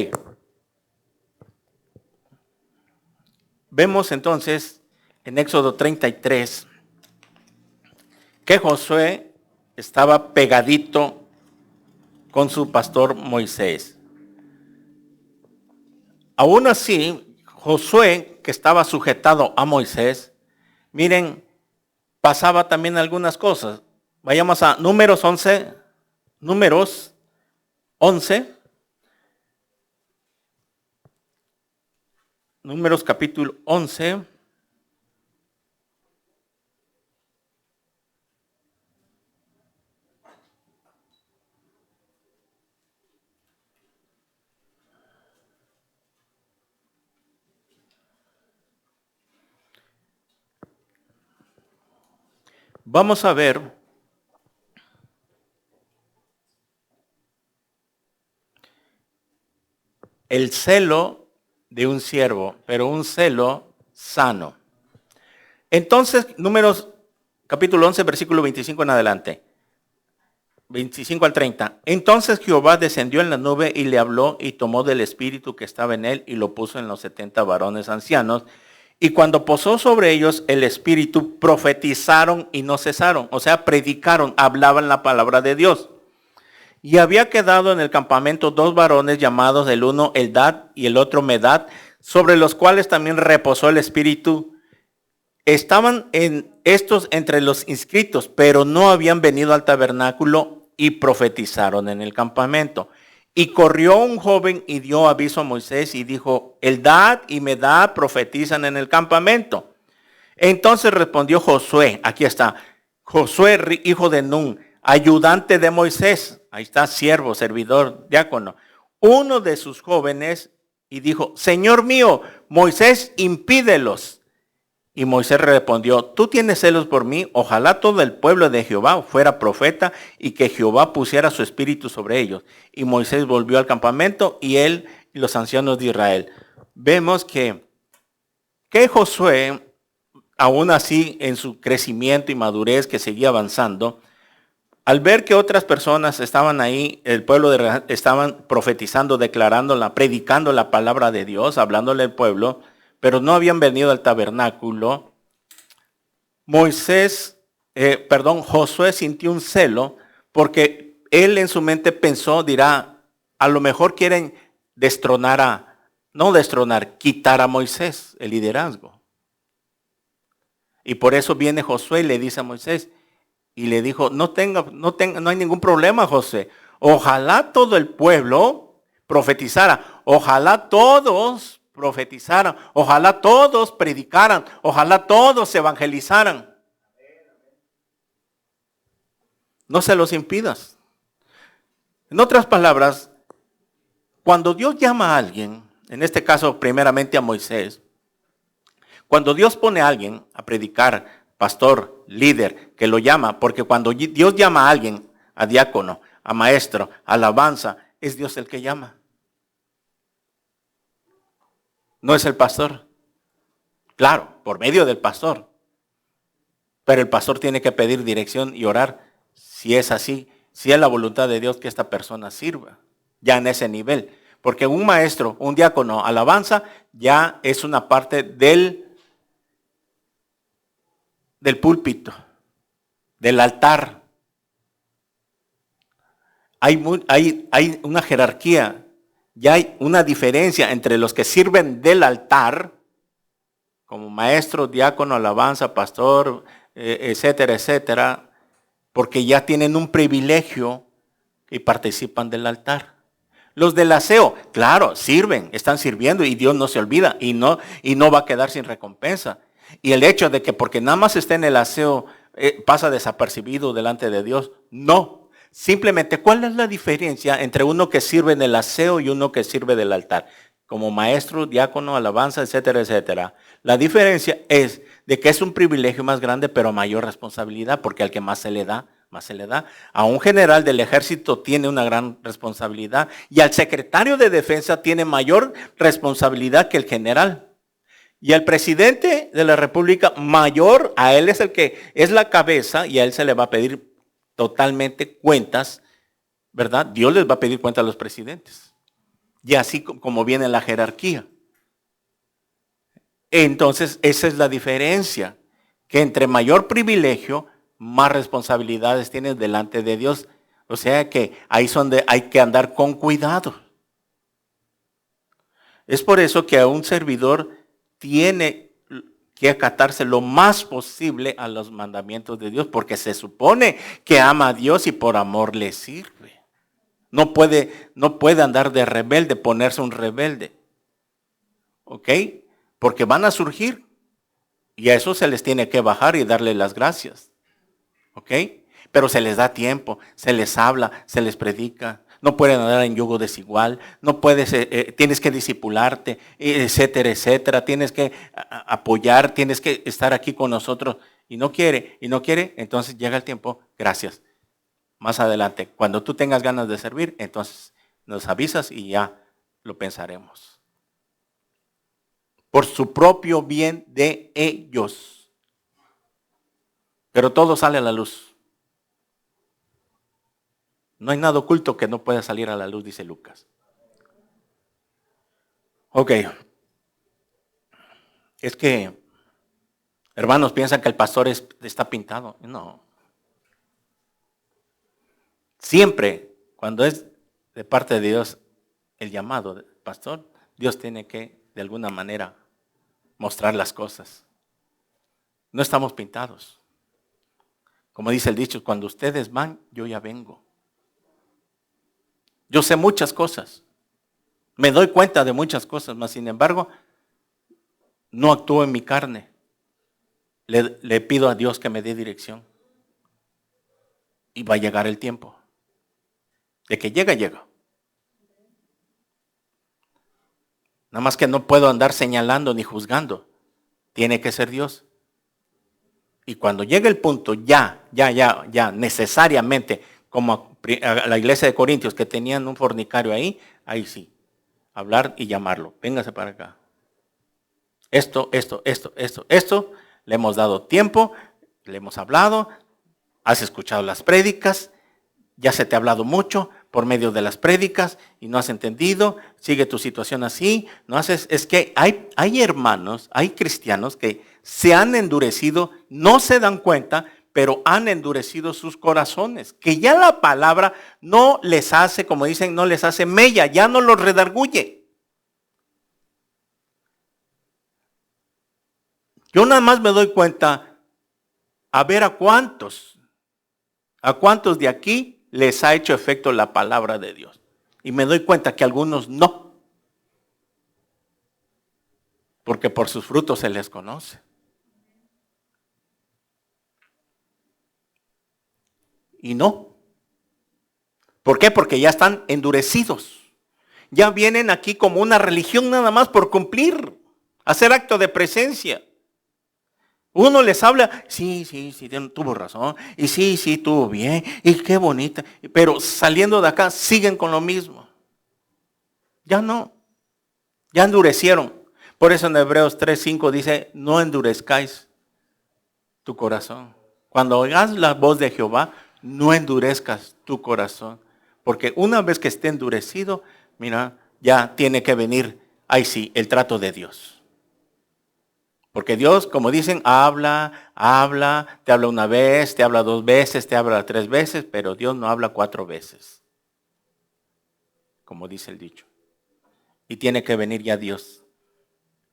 Vemos entonces en Éxodo 33 que Josué estaba pegadito con su pastor Moisés. Aún así, Josué, que estaba sujetado a Moisés, miren, pasaba también algunas cosas. Vayamos a Números 11. Números capítulo 11. Vamos a ver el celo de un siervo, pero un celo sano. Entonces, Números capítulo 11, versículo 25 en adelante. 25 al 30. Entonces Jehová descendió en la nube y le habló y tomó del espíritu que estaba en él y lo puso en los 70 varones ancianos. Y cuando posó sobre ellos el espíritu, profetizaron y no cesaron. O sea, predicaron, hablaban la palabra de Dios. Y había quedado en el campamento 2 varones llamados el uno Eldad y el otro Medad, sobre los cuales también reposó el espíritu. Estaban en estos entre los inscritos, pero no habían venido al tabernáculo y profetizaron en el campamento. Y corrió un joven y dio aviso a Moisés y dijo, Eldad y Medad profetizan en el campamento. Entonces respondió Josué, aquí está, Josué, hijo de Nun, ayudante de Moisés, ahí está, siervo, servidor, diácono, uno de sus jóvenes, y dijo, Señor mío, Moisés, impídelos. Y Moisés respondió, tú tienes celos por mí, ojalá todo el pueblo de Jehová fuera profeta y que Jehová pusiera su espíritu sobre ellos. Y Moisés volvió al campamento y él y los ancianos de Israel. Vemos que Josué, aún así en su crecimiento y madurez que seguía avanzando, al ver que otras personas estaban ahí, el pueblo de Israel, estaban profetizando, declarándola, predicando la palabra de Dios, hablándole al pueblo, pero no habían venido al tabernáculo, Josué sintió un celo porque él en su mente pensó, dirá, a lo mejor quieren quitar a Moisés el liderazgo. Y por eso viene Josué y le dice a Moisés, y le dijo, no hay ningún problema, Josué. Ojalá todo el pueblo profetizara, ojalá todos profetizaran, ojalá todos predicaran, ojalá todos evangelizaran. No se los impidas. En otras palabras, cuando Dios llama a alguien, en este caso primeramente a Moisés, cuando Dios pone a alguien a predicar, pastor, líder, que lo llama, porque cuando Dios llama a alguien, a diácono, a maestro, a alabanza, es Dios el que llama. No es el pastor. Claro, por medio del pastor. Pero el pastor tiene que pedir dirección y orar si es así, si es la voluntad de Dios que esta persona sirva, ya en ese nivel. Porque un maestro, un diácono, alabanza, ya es una parte del púlpito, del altar. Hay una jerarquía, ya hay una diferencia entre los que sirven del altar, como maestro, diácono, alabanza, pastor, etcétera, etcétera, porque ya tienen un privilegio y participan del altar. Los del aseo, claro, sirven, están sirviendo y Dios no se olvida y no va a quedar sin recompensa. Y el hecho de que porque nada más esté en el aseo pasa desapercibido delante de Dios, no. Simplemente, ¿cuál es la diferencia entre uno que sirve en el aseo y uno que sirve del altar? Como maestro, diácono, alabanza, etcétera, etcétera. La diferencia es de que es un privilegio más grande, pero mayor responsabilidad, porque al que más se le da, más se le da. A un general del ejército tiene una gran responsabilidad y al secretario de defensa tiene mayor responsabilidad que el general. Y al presidente de la república mayor, a él es el que es la cabeza y a él se le va a pedir totalmente cuentas, ¿verdad? Dios les va a pedir cuentas a los presidentes. Y así como viene la jerarquía. Entonces, esa es la diferencia, que entre mayor privilegio, más responsabilidades tienes delante de Dios. O sea que ahí es donde hay que andar con cuidado. Es por eso que a un servidor tiene que acatarse lo más posible a los mandamientos de Dios, porque se supone que ama a Dios y por amor le sirve. No puede andar de rebelde, ponerse un rebelde. ¿Ok? Porque van a surgir y a eso se les tiene que bajar y darle las gracias. ¿Ok? Pero se les da tiempo, se les habla, se les predica. No pueden andar en yugo desigual, no puedes, tienes que discipularte, etcétera, etcétera. Tienes que apoyar, tienes que estar aquí con nosotros. Y no quiere, entonces llega el tiempo, gracias. Más adelante, cuando tú tengas ganas de servir, entonces nos avisas y ya lo pensaremos. Por su propio bien de ellos. Pero todo sale a la luz. No hay nada oculto que no pueda salir a la luz, dice Lucas. Ok. Es que, hermanos, piensan que el pastor está pintado. No. Siempre, cuando es de parte de Dios el llamado del pastor, Dios tiene que, de alguna manera, mostrar las cosas. No estamos pintados. Como dice el dicho, cuando ustedes van, yo ya vengo. Yo sé muchas cosas. Me doy cuenta de muchas cosas, mas sin embargo, no actúo en mi carne. Le pido a Dios que me dé dirección. Y va a llegar el tiempo. De que llega. Nada más que no puedo andar señalando ni juzgando. Tiene que ser Dios. Y cuando llegue el punto, ya, necesariamente, como a la iglesia de Corintios, que tenían un fornicario ahí sí, hablar y llamarlo. Véngase para acá. Esto, le hemos dado tiempo, le hemos hablado, has escuchado las prédicas, ya se te ha hablado mucho por medio de las prédicas y no has entendido, sigue tu situación así, no haces, es que hay hermanos, hay cristianos que se han endurecido, no se dan cuenta, pero han endurecido sus corazones, que ya la palabra no les hace, como dicen, no les hace mella, ya no los redarguye. Yo nada más me doy cuenta a ver a cuántos de aquí les ha hecho efecto la palabra de Dios. Y me doy cuenta que algunos no. Porque por sus frutos se les conoce. Y no. ¿Por qué? Porque ya están endurecidos. Ya vienen aquí como una religión nada más por cumplir, hacer acto de presencia. Uno les habla, sí, tuvo razón, y sí, tuvo bien, y qué bonita, pero saliendo de acá siguen con lo mismo. Ya no, ya endurecieron. Por eso en Hebreos 3:5 dice, no endurezcáis tu corazón. Cuando oigas la voz de Jehová, no endurezcas tu corazón. Porque una vez que esté endurecido, mira, ya tiene que venir, ahí sí, el trato de Dios. Porque Dios, como dicen, habla, te habla una vez, te habla 2 veces, te habla 3 veces, pero Dios no habla 4 veces. Como dice el dicho. Y tiene que venir ya Dios.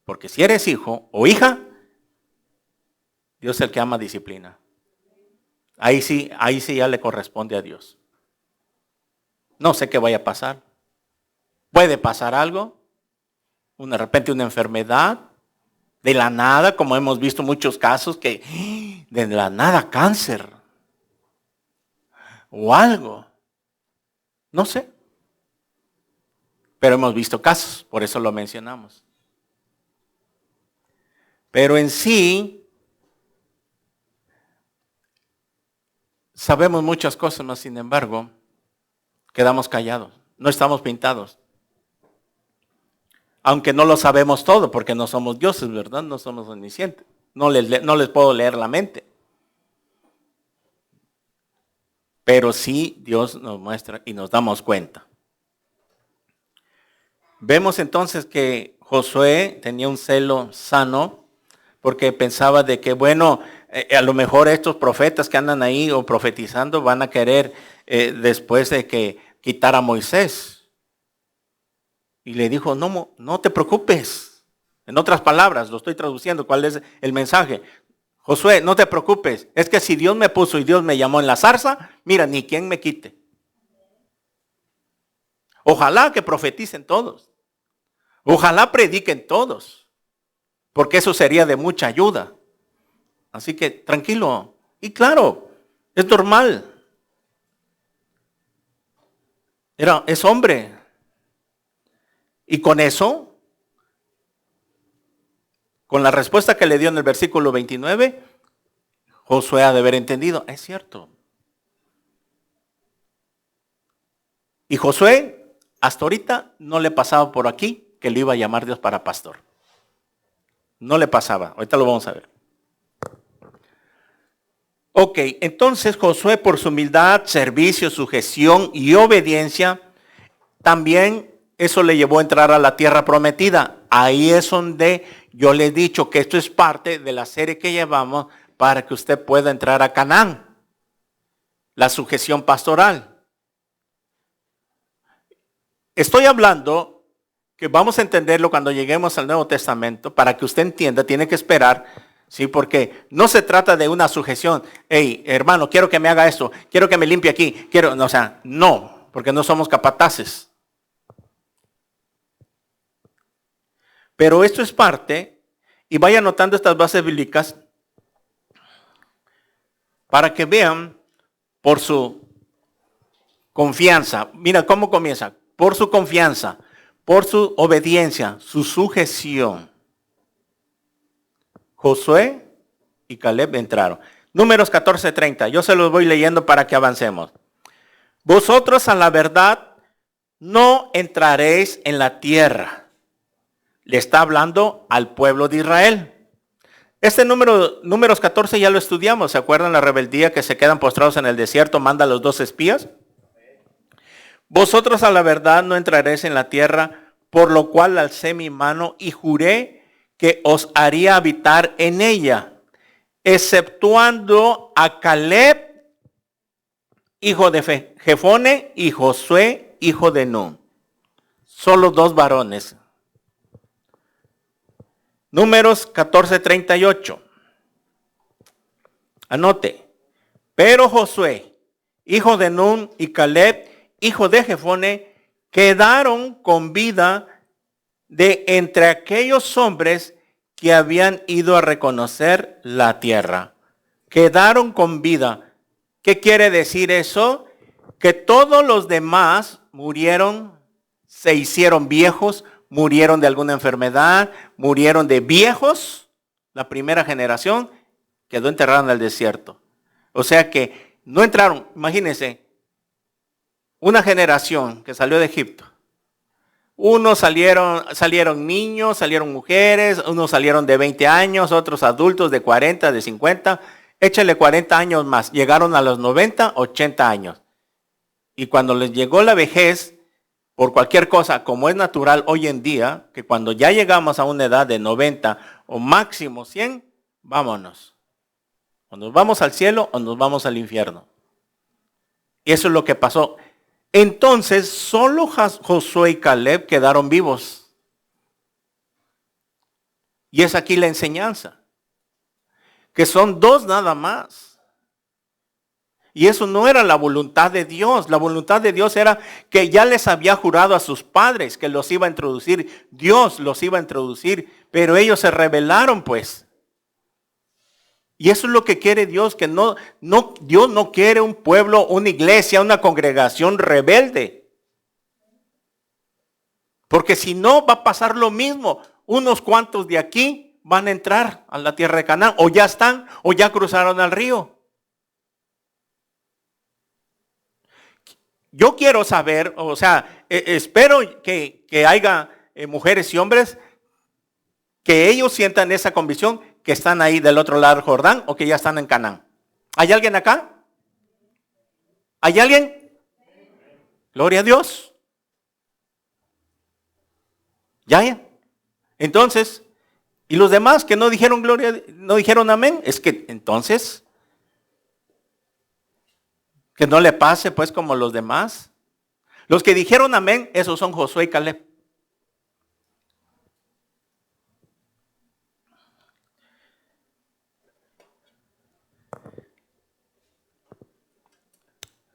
Porque si eres hijo o hija, Dios es el que ama disciplina. Ahí sí ya le corresponde a Dios. No sé qué vaya a pasar. Puede pasar algo. De repente una enfermedad. De la nada, como hemos visto muchos casos, que de la nada cáncer. O algo. No sé. Pero hemos visto casos, por eso lo mencionamos. Pero en sí, sabemos muchas cosas, mas sin embargo, quedamos callados. No estamos pintados. Aunque no lo sabemos todo, porque no somos dioses, ¿verdad? No somos omniscientes. No les puedo leer la mente. Pero sí Dios nos muestra y nos damos cuenta. Vemos entonces que Josué tenía un celo sano, porque pensaba de que, bueno, a lo mejor estos profetas que andan ahí o profetizando van a querer después de que quitara a Moisés. Y le dijo, no te preocupes. En otras palabras, lo estoy traduciendo, ¿cuál es el mensaje? Josué, no te preocupes. Es que si Dios me puso y Dios me llamó en la zarza, mira, ni quien me quite. Ojalá que profeticen todos. Ojalá prediquen todos. Porque eso sería de mucha ayuda. Así que tranquilo. Y claro, es normal. Es hombre. Y con eso, con la respuesta que le dio en el versículo 29, Josué ha de haber entendido, es cierto. Y Josué, hasta ahorita, no le pasaba por aquí que le iba a llamar Dios para pastor. No le pasaba, ahorita lo vamos a ver. Ok, entonces Josué por su humildad, servicio, sujeción y obediencia, también eso le llevó a entrar a la tierra prometida. Ahí es donde yo le he dicho que esto es parte de la serie que llevamos para que usted pueda entrar a Canaán. La sujeción pastoral. Estoy hablando que vamos a entenderlo cuando lleguemos al Nuevo Testamento. Para que usted entienda, tiene que esperar, ¿sí? Porque no se trata de una sujeción. Hey, hermano, quiero que me haga esto, quiero que me limpie aquí, no, porque no somos capataces. Pero esto es parte, y vaya anotando estas bases bíblicas para que vean por su confianza. Mira cómo comienza. Por su confianza, por su obediencia, su sujeción. Josué y Caleb entraron. Números 14:30. Yo se los voy leyendo para que avancemos. Vosotros a la verdad no entraréis en la tierra. Le está hablando al pueblo de Israel. Este números 14 ya lo estudiamos. ¿Se acuerdan la rebeldía que se quedan postrados en el desierto? Manda a los 2 espías. Vosotros a la verdad no entraréis en la tierra, por lo cual alcé mi mano y juré que os haría habitar en ella, exceptuando a Caleb, hijo de Jefone, y Josué, hijo de Nun. Solo 2 varones. Números 14:38. Anote. Pero Josué, hijo de Nun, y Caleb, hijo de Jefone, quedaron con vida de entre aquellos hombres que habían ido a reconocer la tierra. Quedaron con vida. ¿Qué quiere decir eso? Que todos los demás murieron se hicieron viejos, murieron de alguna enfermedad, murieron de viejos. La primera generación quedó enterrada en el desierto. O sea que no entraron, imagínense, una generación que salió de Egipto. Unos salieron niños, salieron mujeres, unos salieron de 20 años, otros adultos de 40, de 50. Échale 40 años más. Llegaron a los 90, 80 años. Y cuando les llegó la vejez, por cualquier cosa, como es natural hoy en día, que cuando ya llegamos a una edad de 90 o máximo 100, vámonos. O nos vamos al cielo o nos vamos al infierno. Y eso es lo que pasó. Entonces, solo Josué y Caleb quedaron vivos. Y es aquí la enseñanza. Que son dos nada más. Y eso no era la voluntad de Dios. La voluntad de Dios era que ya les había jurado a sus padres que los iba a introducir. Dios los iba a introducir, pero ellos se rebelaron pues. Y eso es lo que quiere Dios, que Dios no quiere un pueblo, una iglesia, una congregación rebelde. Porque si no, va a pasar lo mismo. Unos cuantos de aquí van a entrar a la tierra de Canaán, o ya están, o ya cruzaron al río. Yo quiero saber, o sea, espero que haya mujeres y hombres que ellos sientan esa convicción, que están ahí del otro lado del Jordán o que ya están en Canaán. ¿Hay alguien acá? ¿Hay alguien? Gloria a Dios. Ya. Entonces, ¿y los demás que no dijeron gloria, no dijeron amén? Es que entonces, que no le pase pues como los demás. Los que dijeron amén, esos son Josué y Caleb.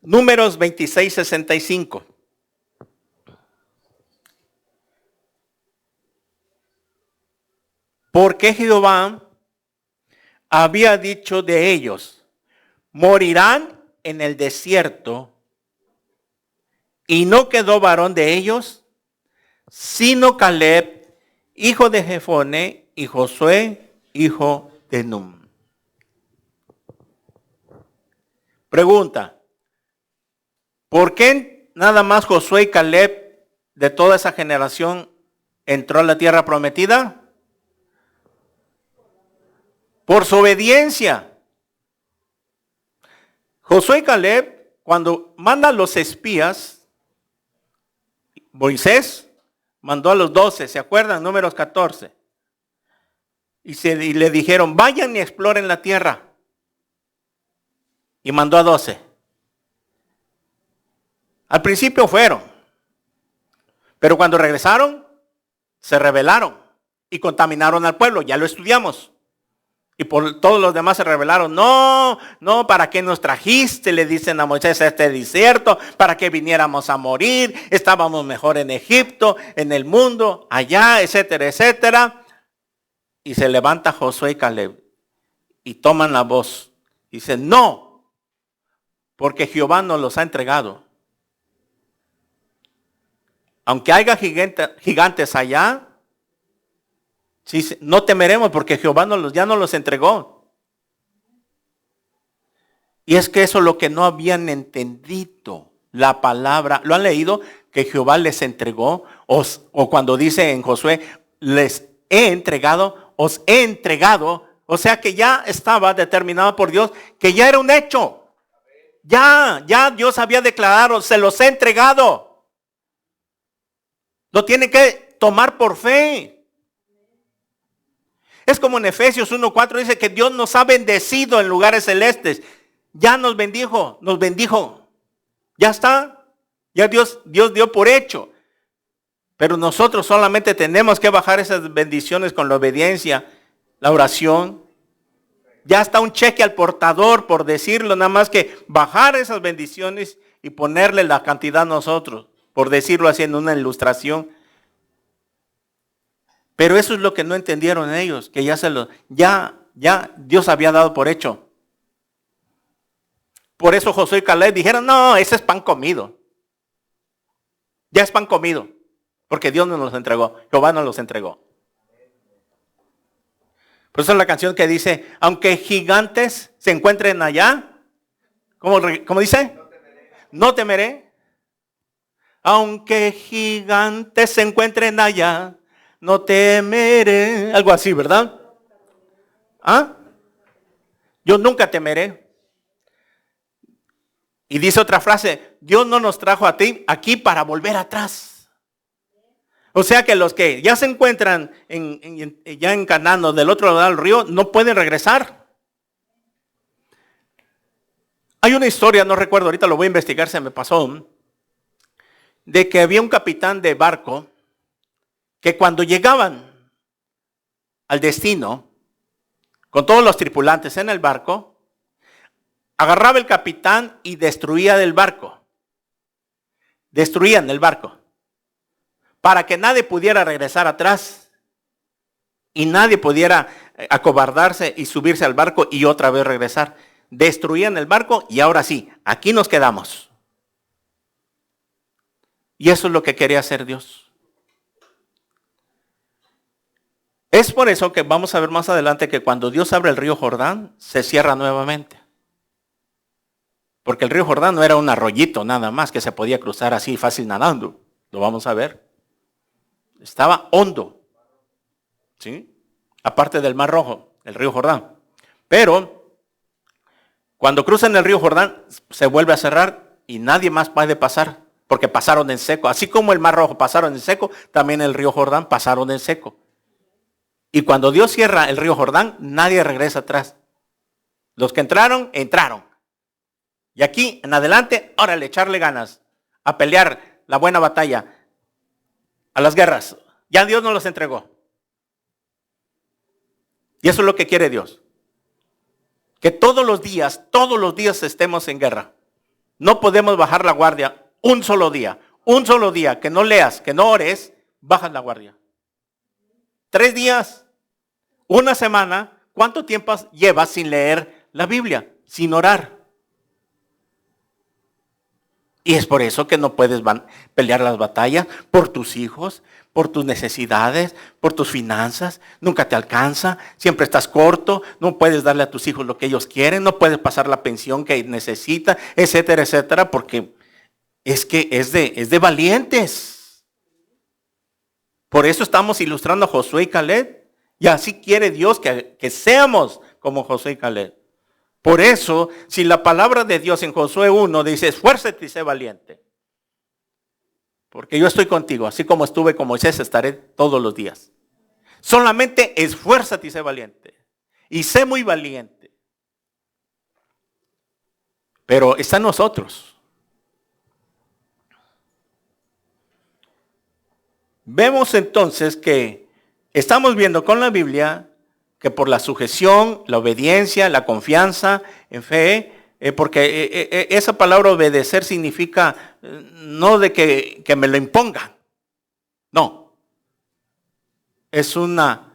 Números 26:65. Porque Jehová había dicho de ellos, morirán en el desierto, y no quedó varón de ellos, sino Caleb, hijo de Jefone, y Josué, hijo de Num. Pregunta, ¿por qué nada más Josué y Caleb de toda esa generación entró a la tierra prometida? Por su obediencia. Josué y Caleb, cuando mandan los espías, Moisés mandó a los 12, ¿se acuerdan? Números 14. Y le dijeron, vayan y exploren la tierra. Y mandó a 12. Al principio fueron, pero cuando regresaron, se rebelaron y contaminaron al pueblo. Ya lo estudiamos. Y por todos los demás se rebelaron. No, ¿para qué nos trajiste? Le dicen a Moisés a este desierto, para que viniéramos a morir. Estábamos mejor en Egipto, en el mundo, allá, etcétera, etcétera. Y se levanta Josué y Caleb y toman la voz. Dicen, no, porque Jehová nos los ha entregado. Aunque haya gigantes allá, sí, no temeremos porque Jehová ya nos los entregó. Y es que eso es lo que no habían entendido. La palabra, ¿lo han leído? Que Jehová les entregó. O cuando dice en Josué, les he entregado, os he entregado. O sea que ya estaba determinado por Dios, que ya era un hecho. Ya Dios había declarado, se los he entregado. Lo tienen que tomar por fe. Es como en Efesios 1:4 dice que Dios nos ha bendecido en lugares celestes. Ya nos bendijo. Ya está. Ya Dios dio por hecho. Pero nosotros solamente tenemos que bajar esas bendiciones con la obediencia, la oración. Ya está un cheque al portador, por decirlo, nada más que bajar esas bendiciones y ponerle la cantidad nosotros, por decirlo así en una ilustración. Pero eso es lo que no entendieron ellos, que ya Dios había dado por hecho. Por eso Josué y Caleb dijeron, no, ese es pan comido. Ya es pan comido. Porque Dios nos los entregó, Jehová nos los entregó. Por eso es la canción que dice, aunque gigantes se encuentren allá, ¿cómo dice? No temeré. Aunque gigantes se encuentren allá, no temeré. Algo así, ¿verdad? ¿Ah? Yo nunca temeré. Y dice otra frase, Dios no nos trajo a ti aquí para volver atrás. O sea que los que ya se encuentran ya en Canaán o del otro lado del río no pueden regresar. Hay una historia, no recuerdo, ahorita lo voy a investigar, se me pasó, de que había un capitán de barco que cuando llegaban al destino, con todos los tripulantes en el barco, agarraba el capitán y destruía el barco. Destruían el barco. Para que nadie pudiera regresar atrás. Y nadie pudiera acobardarse y subirse al barco y otra vez regresar. Destruían el barco y ahora sí, aquí nos quedamos. Y eso es lo que quería hacer Dios. Es por eso que vamos a ver más adelante que cuando Dios abre el río Jordán, se cierra nuevamente. Porque el río Jordán no era un arroyito nada más que se podía cruzar así fácil nadando. Lo vamos a ver. Estaba hondo. ¿Sí? Aparte del Mar Rojo, el río Jordán. Pero cuando cruzan el río Jordán, se vuelve a cerrar y nadie más puede pasar. Porque pasaron en seco. Así como el Mar Rojo pasaron en seco, también el río Jordán pasaron en seco. Y cuando Dios cierra el río Jordán, nadie regresa atrás. Los que entraron, entraron. Y aquí en adelante, órale, echarle ganas. A pelear la buena batalla. A las guerras. Ya Dios nos los entregó. Y eso es lo que quiere Dios. Que todos los días estemos en guerra. No podemos bajar la guardia un solo día que no leas, que no ores, bajas la guardia. 3 días, una semana, ¿cuánto tiempo llevas sin leer la Biblia, sin orar? Y es por eso que no puedes pelear las batallas por tus hijos, por tus necesidades, por tus finanzas. Nunca te alcanza, siempre estás corto, no puedes darle a tus hijos lo que ellos quieren, no puedes pasar la pensión que necesitan, etcétera, etcétera, porque es que es de valientes. Por eso estamos ilustrando a Josué y Caleb. Y así quiere Dios que seamos como Josué y Caleb. Por eso, si la palabra de Dios en Josué 1 dice, esfuérzate y sé valiente. Porque yo estoy contigo, así como estuve con Moisés, estaré todos los días. Solamente esfuérzate y sé valiente. Y sé muy valiente. Pero está en nosotros. Vemos entonces que estamos viendo con la Biblia que por la sujeción, la obediencia, la confianza en fe, porque esa palabra obedecer significa no de que me lo impongan, no. Es una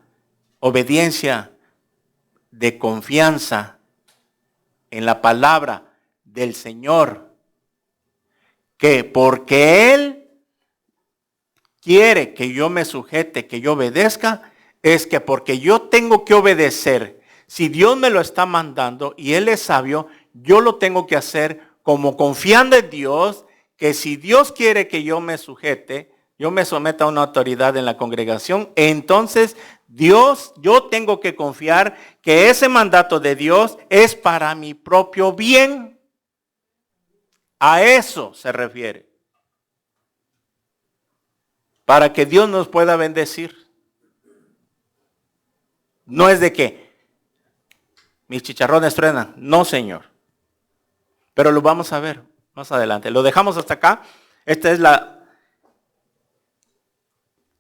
obediencia de confianza en la palabra del Señor, que porque Él quiere que yo me sujete, que yo obedezca, es que porque yo tengo que obedecer, si Dios me lo está mandando y Él es sabio, yo lo tengo que hacer como confiando en Dios, que si Dios quiere que yo me sujete, yo me someta a una autoridad en la congregación, entonces yo tengo que confiar que ese mandato de Dios es para mi propio bien. A eso se refiere. Para que Dios nos pueda bendecir. No es de que mis chicharrones truenan. No, Señor. Pero lo vamos a ver más adelante. Lo dejamos hasta acá. Esta es la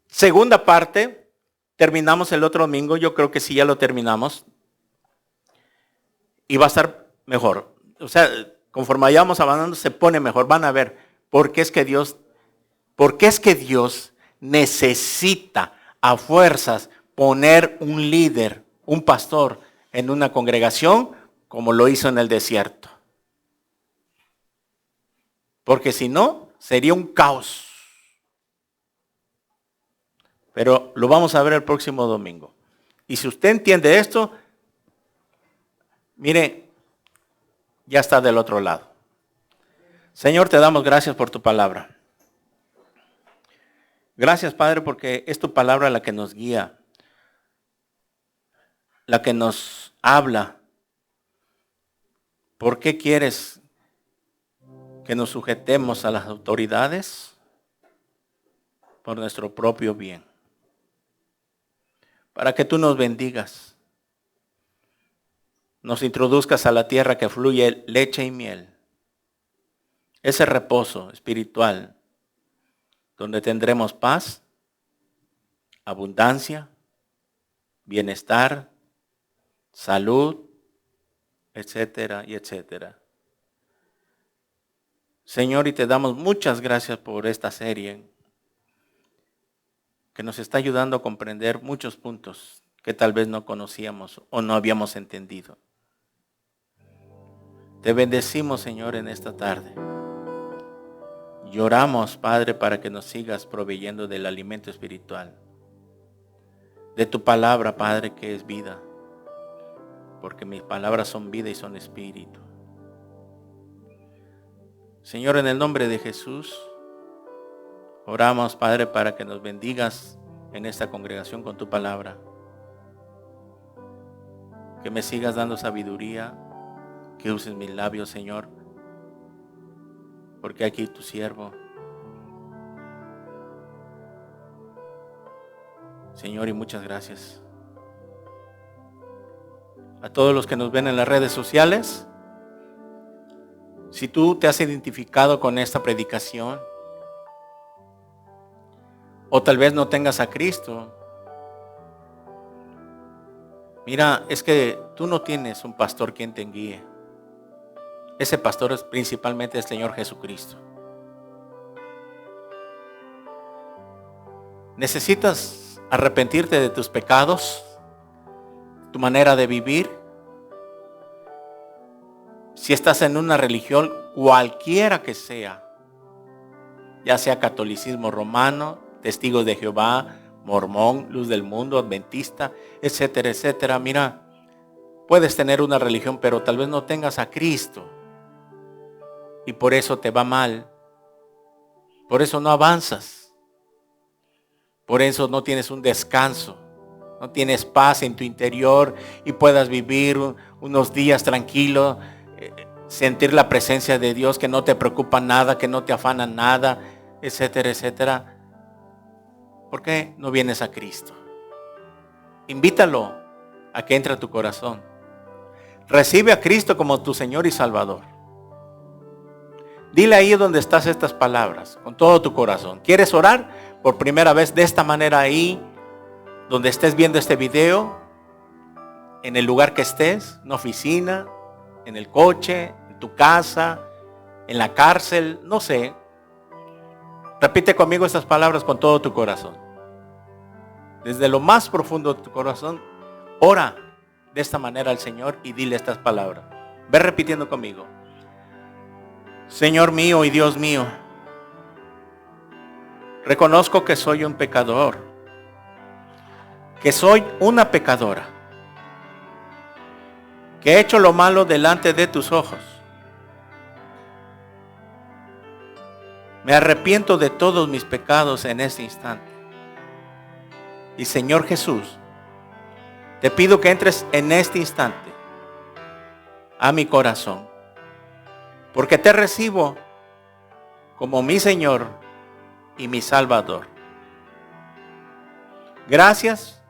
segunda parte. Terminamos el otro domingo. Yo creo que sí, ya lo terminamos. Y va a estar mejor. O sea, conforme vayamos avanzando, se pone mejor. Van a ver por qué es que Dios necesita a fuerzas poner un líder, un pastor en una congregación como lo hizo en el desierto. Porque si no, sería un caos. Pero lo vamos a ver el próximo domingo. Y si usted entiende esto, mire, ya está del otro lado. Señor, te damos gracias por tu palabra. Gracias, Padre, porque es tu palabra la que nos guía, la que nos habla. ¿Por qué quieres que nos sujetemos a las autoridades? Por nuestro propio bien. Para que tú nos bendigas. Nos introduzcas a la tierra que fluye leche y miel. Ese reposo espiritual donde tendremos paz, abundancia, bienestar, salud, etcétera y etcétera. Señor, y te damos muchas gracias por esta serie que nos está ayudando a comprender muchos puntos que tal vez no conocíamos o no habíamos entendido. Te bendecimos, Señor, en esta tarde. Y oramos, Padre, para que nos sigas proveyendo del alimento espiritual. De tu palabra, Padre, que es vida. Porque mis palabras son vida y son espíritu. Señor, en el nombre de Jesús, oramos, Padre, para que nos bendigas en esta congregación con tu palabra. Que me sigas dando sabiduría, que uses mis labios, Señor, porque aquí tu siervo. Señor, y muchas gracias. A todos los que nos ven en las redes sociales, si tú te has identificado con esta predicación, o tal vez no tengas a Cristo, mira, es que tú no tienes un pastor quien te guíe. Ese pastor es principalmente el Señor Jesucristo. Necesitas arrepentirte de tus pecados, tu manera de vivir. Si estás en una religión, cualquiera que sea, ya sea catolicismo romano, testigos de Jehová, mormón, luz del mundo, adventista, etcétera, etcétera. Mira, puedes tener una religión, pero tal vez no tengas a Cristo. Y por eso te va mal. Por eso no avanzas. Por eso no tienes un descanso. No tienes paz en tu interior y puedas vivir unos días tranquilos, sentir la presencia de Dios, que no te preocupa nada, que no te afana nada, etcétera, etcétera. ¿Por qué no vienes a Cristo? Invítalo a que entre a tu corazón. Recibe a Cristo como tu Señor y Salvador. Dile ahí donde estás estas palabras, con todo tu corazón. ¿Quieres orar por primera vez de esta manera ahí, donde estés viendo este video? En el lugar que estés, en una oficina, en el coche, en tu casa, en la cárcel, no sé. Repite conmigo estas palabras con todo tu corazón. Desde lo más profundo de tu corazón, ora de esta manera al Señor y dile estas palabras. Ve repitiendo conmigo. Señor mío y Dios mío, reconozco que soy un pecador, que soy una pecadora, que he hecho lo malo delante de tus ojos. Me arrepiento de todos mis pecados en este instante. Y Señor Jesús, te pido que entres en este instante a mi corazón, porque te recibo como mi Señor y mi Salvador. Gracias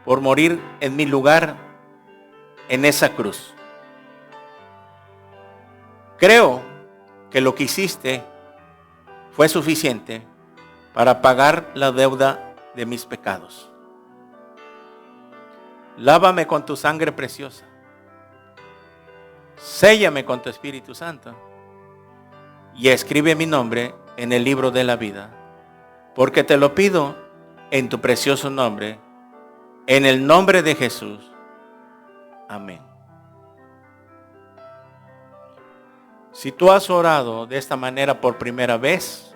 por morir en mi lugar en esa cruz. Creo que lo que hiciste fue suficiente para pagar la deuda de mis pecados. Lávame con tu sangre preciosa. Séllame con tu Espíritu Santo y escribe mi nombre en el libro de la vida, porque te lo pido en tu precioso nombre, en el nombre de Jesús. Amén. Si tú has orado de esta manera por primera vez,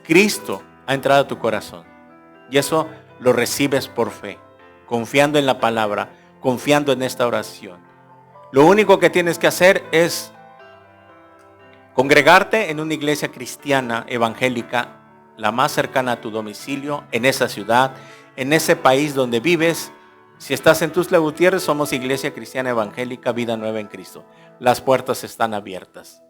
Cristo ha entrado a tu corazón. Y eso lo recibes por fe, confiando en la palabra, confiando en esta oración. Lo único que tienes que hacer es congregarte en una iglesia cristiana evangélica, la más cercana a tu domicilio, en esa ciudad, en ese país donde vives. Si estás en Tuxtla Gutiérrez, somos Iglesia Cristiana Evangélica Vida Nueva en Cristo. Las puertas están abiertas.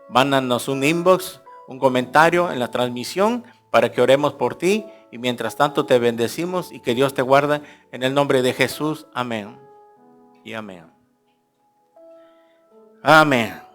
Mándanos un inbox, un comentario en la transmisión para que oremos por ti. Y mientras tanto te bendecimos y que Dios te guarde en el nombre de Jesús. Amén y amén. Amén.